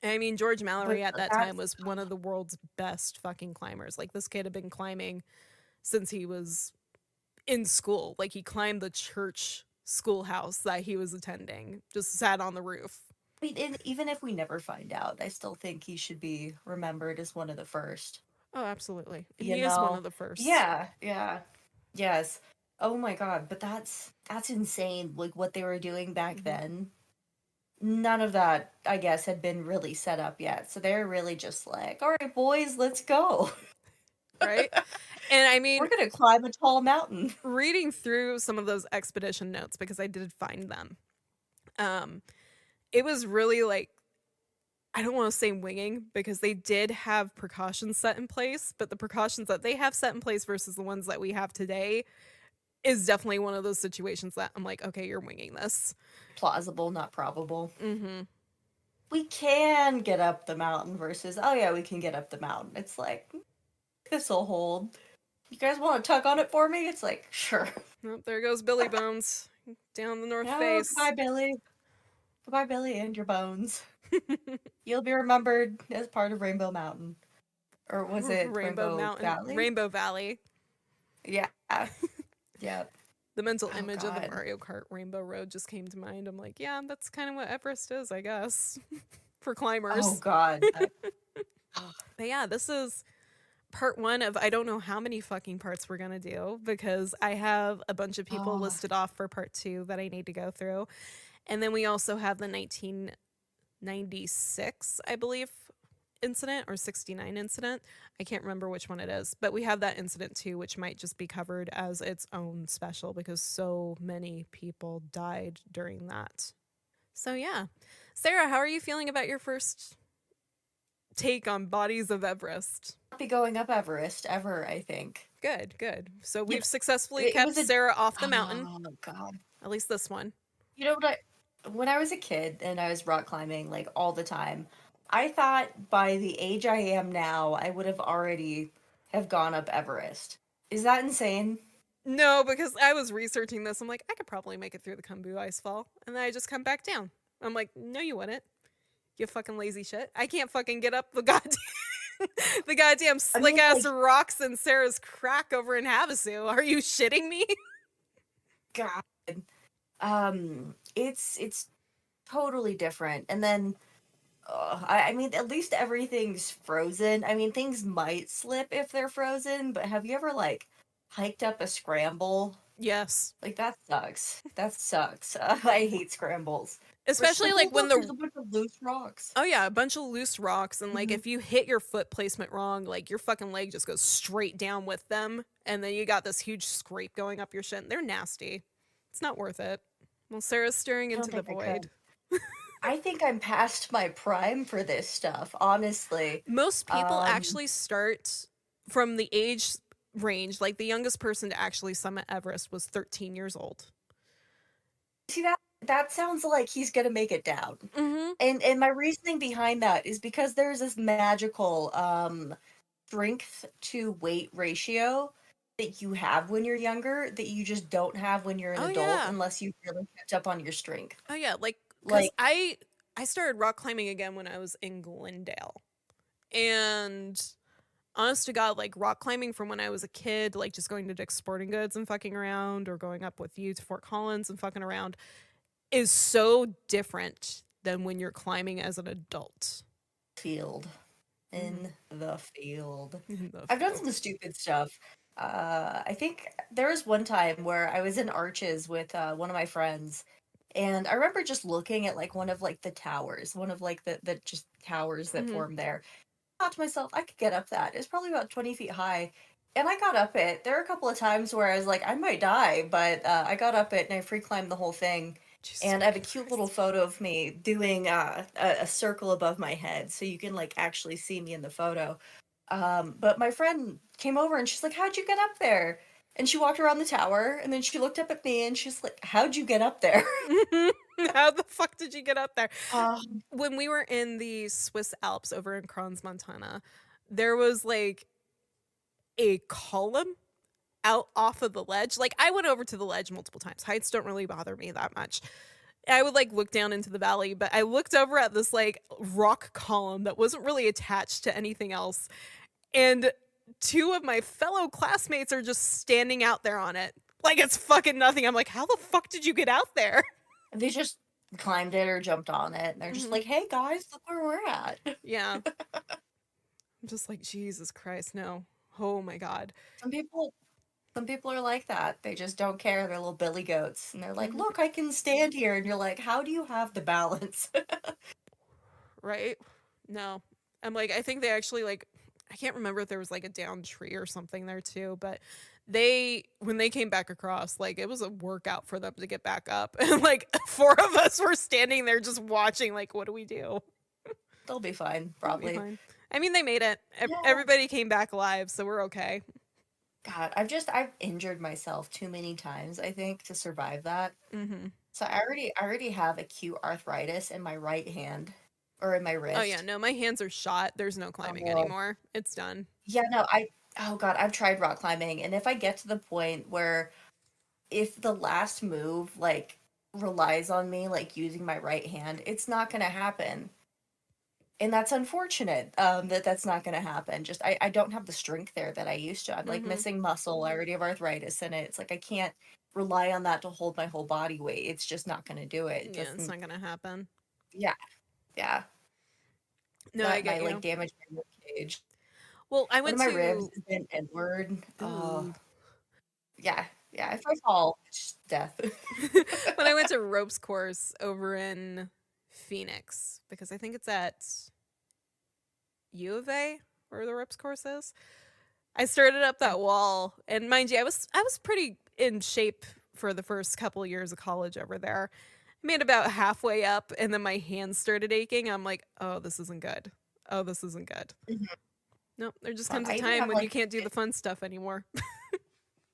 S1: I mean, George Mallory
S2: But
S1: at that time was one of the world's best fucking climbers. Like, this kid had been climbing since he was in school. Like he climbed the church schoolhouse that he was attending, just sat on the roof.
S2: I mean, and even if we never find out, I still think he should be remembered as one of the first.
S1: Oh, absolutely.
S2: You
S1: He is one
S2: know?
S1: of the first.
S2: Yeah, yeah. Yes. Oh my God, but that's insane. Like what they were doing back
S1: Hmm.
S2: then. None of that, I guess, had been really set up yet. So they're really just like, all right, boys, let's go.
S1: Right? And I
S2: We're
S1: mean,
S2: gonna climb a tall mountain.
S1: reading through some of those expedition notes, because I did find them, um, it was really like, I don't want to say winging, because they did have precautions set in place, but the precautions that they have set in place versus the ones that we have today is definitely one of those situations that I'm like, okay, you're winging this.
S2: Plausible, not probable.
S1: Mm-hmm.
S2: We can get up the mountain versus, oh yeah, we can get up the mountain. It's like, this'll hold. You guys want to tug on it for me? It's like, sure.
S1: Oh, there goes Billy Bones down the North
S2: No,
S1: Face.
S2: goodbye, Billy. Goodbye, Billy, and your bones. You'll be remembered as part of Rainbow Mountain. Or was it
S1: Rainbow
S2: Rainbow
S1: Mountain,
S2: Valley?
S1: Rainbow Valley.
S2: Yeah. Yep.
S1: The mental
S2: Oh,
S1: image of the
S2: God.
S1: Mario Kart Rainbow Road just came to mind. I'm like, yeah, that's kind of what Everest is, I guess, for
S2: Oh,
S1: climbers.
S2: God. Oh,
S1: But yeah, this is part one of I don't know how many fucking parts we're gonna do, because I have a bunch of people
S2: oh,
S1: listed off for part two that I need to go through. And then we also have the 1996, I believe, incident, or 69 incident. I can't remember which one it is, but we have that incident too, which might just be covered as its own special because so many people died during that. So yeah. Sarah, how are you feeling about your first take on Bodies of Everest?
S2: not be going up Everest ever, I think.
S1: Good, good. So
S2: You
S1: we've
S2: know,
S1: successfully
S2: it
S1: kept
S2: was a,
S1: Sarah off the mountain,
S2: oh, God.
S1: at least this one.
S2: You know what when I was a kid and I was rock climbing like all the time, I thought by the age I am now, I would have already have gone up Everest. Is that insane?
S1: No, because I was researching this. I'm like, I could probably make it through the Kumbu Icefall. And then I just come back down. I'm like, no, you wouldn't. You fucking lazy shit. I can't fucking get up the goddamn the goddamn
S2: I
S1: slick
S2: mean,
S1: ass
S2: like,
S1: rocks in Sarah's crack over in Havasu. Are you shitting me?
S2: God. It's totally different. And then I mean, at least everything's frozen. I mean, things might slip if they're frozen, but have you ever like hiked up a scramble?
S1: Yes.
S2: Like that sucks. That sucks. I hate scrambles. We're just
S1: Especially
S2: like,
S1: like
S2: oh
S1: when
S2: look, there's
S1: the
S2: a bunch of loose rocks.
S1: oh yeah, a bunch of loose rocks, and like
S2: Hmm.
S1: if you hit your foot placement wrong, like your fucking leg just goes straight down with them, and then you got this huge scrape going up your shin. They're nasty. It's not worth it. Well, Sarah's staring
S2: I don't
S1: into the
S2: think I could.
S1: void.
S2: I think I'm past my prime for this stuff, honestly.
S1: Most people
S2: Um,
S1: actually start from the age range, like the youngest person to actually summit Everest was 13 years old.
S2: See that sounds like he's gonna make it down.
S1: Mm-hmm.
S2: And my reasoning behind that is because there's this magical strength to weight ratio that you have when you're younger that you just don't have when you're an
S1: Oh
S2: adult
S1: yeah.
S2: unless you really kept up on your strength.
S1: Oh yeah. Like, cause
S2: Like,
S1: I started rock climbing again when I was in Glendale, and honest to God, like rock climbing from when I was a kid, like just going to Dick's Sporting Goods and fucking around, or going up with you to Fort Collins and fucking around, is so different than when you're climbing as an adult.
S2: field.
S1: Mm.
S2: In the field.
S1: In the
S2: I've done
S1: field.
S2: some stupid stuff. I think there was one time where I was in Arches with one of my friends, and I remember just looking at like one of like the towers, one of like the just towers that
S1: Mm-hmm.
S2: form there. I thought to myself, I could get up that. It's probably about 20 feet high. And I got up it. There were a couple of times where I was like, I might die, but I got up it and I free climbed the whole thing.
S1: Jesus
S2: And I have a
S1: fucking
S2: cute little
S1: Christ.
S2: photo of me doing a circle above my head, so you can like actually see me in the photo. But my friend came over and she's like, "How'd you get up there?" And she walked around the tower, and then she looked up at me and she's like, "How'd you get up there?"
S1: How the fuck did you get up there?
S2: Um,
S1: When we were in the Swiss Alps over in Kranz, Montana, there was like a column out off of the ledge. Like I went over to the ledge multiple times. Heights don't really bother me that much. I would like look down into the valley, but I looked over at this like rock column that wasn't really attached to anything else. And two of my fellow classmates are just standing out there on it. Like it's fucking nothing. I'm like, how the fuck did you get out there?
S2: They just climbed it or jumped on it, and they're just like, "Hey guys, look where we're at."
S1: Yeah. I'm just like, Jesus Christ, no. Oh my God.
S2: Some people some people are like that. They just don't care. They're little billy goats, and they're like, "Look, I can stand here." And you're like, "How do you have the balance?"
S1: Right? No. I'm like, I think they actually like, I can't remember if there was like a downed tree or something there too, but when they came back across, like it was a workout for them to get back up. And like four of us were standing there just watching, like, what do we do?
S2: They'll be fine,
S1: We'll be
S2: probably.
S1: fine. I mean, they made it.
S2: Yeah.
S1: Everybody came back alive, so we're okay.
S2: God, I've injured myself too many times, I think, to survive that.
S1: Mm-hmm.
S2: So I already have acute arthritis in my right hand or in my
S1: Oh yeah,
S2: wrist.
S1: no, my hands are shot. There's no climbing
S2: Oh,
S1: anymore. It's done.
S2: yeah, no, oh God, I've tried rock climbing, and if I get to the point where if the last move like relies on me like using my right hand, it's not gonna happen. And that's unfortunate, that that's not gonna happen. Just I don't have the strength there that I used to. I'm like
S1: Mm-hmm.
S2: missing muscle. I already have arthritis in it. It's like I can't rely on that to hold my whole body weight. It's just not gonna do it. It
S1: Yeah, it's
S2: doesn't.
S1: not gonna happen.
S2: Yeah, yeah.
S1: No, I
S2: That
S1: get
S2: my like
S1: you.
S2: damaged my rib cage.
S1: Well, I
S2: One
S1: went
S2: of my ribs
S1: to
S2: is bent inward. Oh,
S1: ooh.
S2: yeah, yeah. If I fall, it's just death.
S1: When I went to ropes course over in Phoenix, because I think it's at U of A where the ropes course is. I started up that wall, and mind you, I was pretty in shape for the first couple of years of college over there. I made about halfway up, and then my hands started aching. I'm like, oh, this isn't good. Oh, this isn't good.
S2: Mhm.
S1: Nope, there just
S2: God,
S1: comes a
S2: I even
S1: time
S2: have
S1: when you
S2: like
S1: can't do the fun stuff anymore.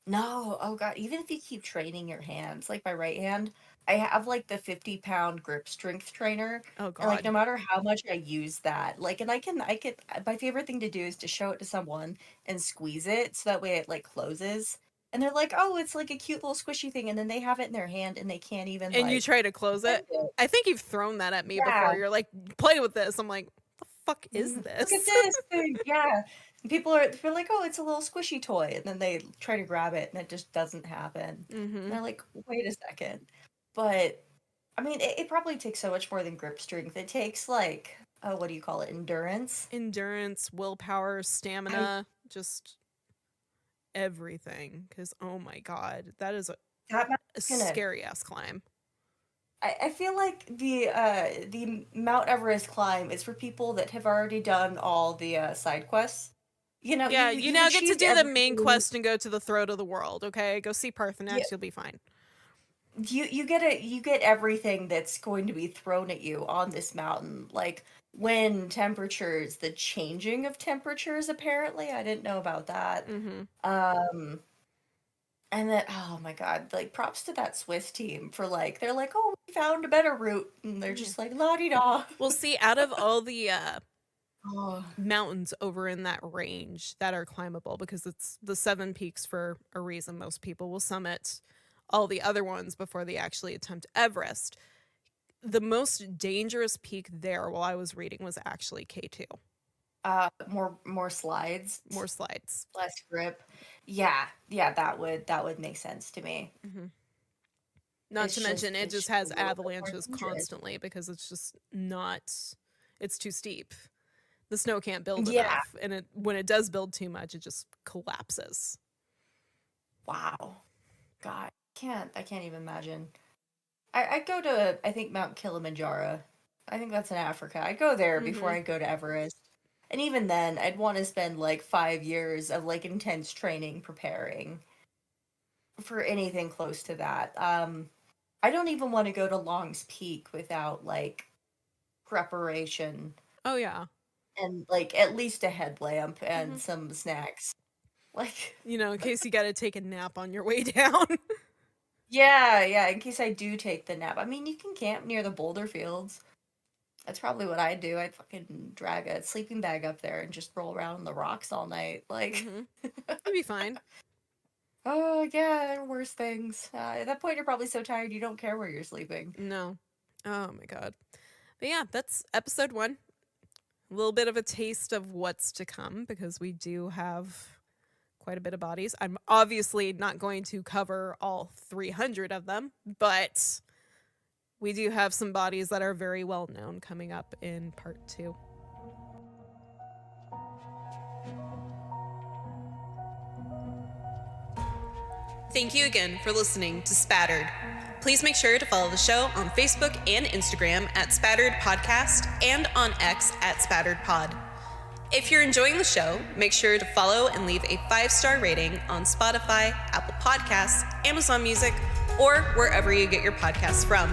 S2: no, oh God, even if you keep training your hands, like my right hand, I have like the 50-pound grip strength trainer.
S1: Oh
S2: And like
S1: God.
S2: no matter how much I use that, like and I can my favorite thing to do is to show it to someone and squeeze it so that way it like closes. And they're like, "Oh, it's like a cute little squishy thing." And then they have it in their hand and they can't even
S1: And you
S2: like
S1: try to close
S2: bend
S1: it.
S2: it.
S1: I think you've thrown that at me
S2: Yeah.
S1: before. You're like, play with this. I'm like, what the fuck is
S2: Look at
S1: this?
S2: this thing. Yeah. And they're like, "Oh, it's a little squishy toy." And then they try to grab it and it just doesn't happen. And
S1: Mm-hmm.
S2: they're like, "Wait a second." But I mean, it probably takes so much more than grip strength. It takes like, oh, what do you call it? Endurance.
S1: Endurance, willpower,
S2: I
S1: stamina, just everything. Because, oh my God, that is
S2: that
S1: a
S2: mountain's gonna.
S1: scary ass climb.
S2: I feel like the Mount Everest climb is for people that have already done all the side quests. You know,
S1: Yeah, you
S2: you've
S1: now get to
S2: achieved
S1: do the main
S2: everything.
S1: quest and go to the throat of the world, okay? Go see
S2: Yeah,
S1: Parthenax, you'll be fine.
S2: you get everything that's going to be thrown at you on this mountain, like wind, temperatures, the changing of temperatures. Apparently, I didn't know about that.
S1: Mm-hmm.
S2: Um, And then, oh my God, like props to that Swiss team for like, they're like, oh, we found a better route. And they're
S1: Yeah.
S2: just like, la di da.
S1: Well, see, out of all the
S2: Oh,
S1: mountains over in that range that are climbable, because it's the seven peaks for a reason, most people will summit all the other ones before they actually attempt Everest. The most dangerous peak there, while I was reading, was actually K2.
S2: more slides,
S1: More slides.
S2: less grip. Yeah, yeah, that would make sense to me.
S1: Hmm. Not to mention, it
S2: It's
S1: just
S2: just a
S1: has
S2: little bit more
S1: avalanches
S2: dangerous.
S1: constantly because it's just not, it's too steep. The snow can't build
S2: Yeah.
S1: enough. And when it does build too much, it just collapses.
S2: Wow. God, I can't even imagine. I go to I think Mount Kilimanjaro. I think that's in Africa. I go there before
S1: Hmm.
S2: I go to Everest. And even then, I'd want to spend like 5 years of like intense training preparing for anything close to that. I don't even want to go to Long's Peak without like preparation
S1: Oh, yeah.
S2: and like at least a headlamp
S1: Hmm.
S2: and some snacks. Like,
S1: In case you got to take a nap on your way down.
S2: yeah, yeah, in case I do take the nap. I mean, you can camp near the boulder fields. That's probably what I'd do. I'd fucking drag a sleeping bag up there and just roll around on the rocks all night. Like,
S1: Hmm. You'll be fine.
S2: oh, yeah, there are worse things. At that point, you're probably so tired you don't care where you're sleeping.
S1: No. Oh, my God. But yeah, that's episode 1. A little bit of a taste of what's to come because we do have quite a bit of bodies. I'm obviously not going to cover all 300 of them, but we do have some bodies that are very well known coming up in part 2. Thank you again for listening to Spattered. Please make sure to follow the show on Facebook and Instagram at Spattered Podcast and on X at Spattered Pod. If you're enjoying the show, make sure to follow and leave a 5-star rating on Spotify, Apple Podcasts, Amazon Music, or wherever you get your podcasts from.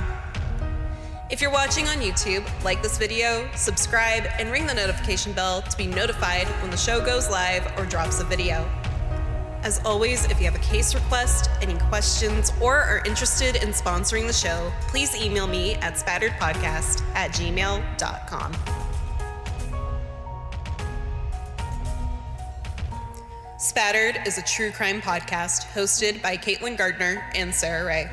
S1: If you're watching on YouTube, like this video, subscribe, and ring the notification bell to be notified when the show goes live or drops a video. As always, if you have a case request, any questions, or are interested in sponsoring the show, please email me at spatteredpodcast@gmail.com. Spattered is a true crime podcast hosted by Caitlin Gardner and Sarah Ray.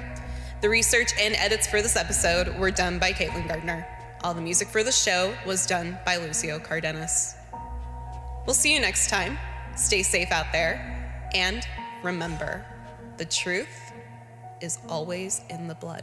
S1: The research and edits for this episode were done by Caitlin Gardner. All the music for the show was done by Lucio Cardenas. We'll see you next time. Stay safe out there. And remember, the truth is always in the blood.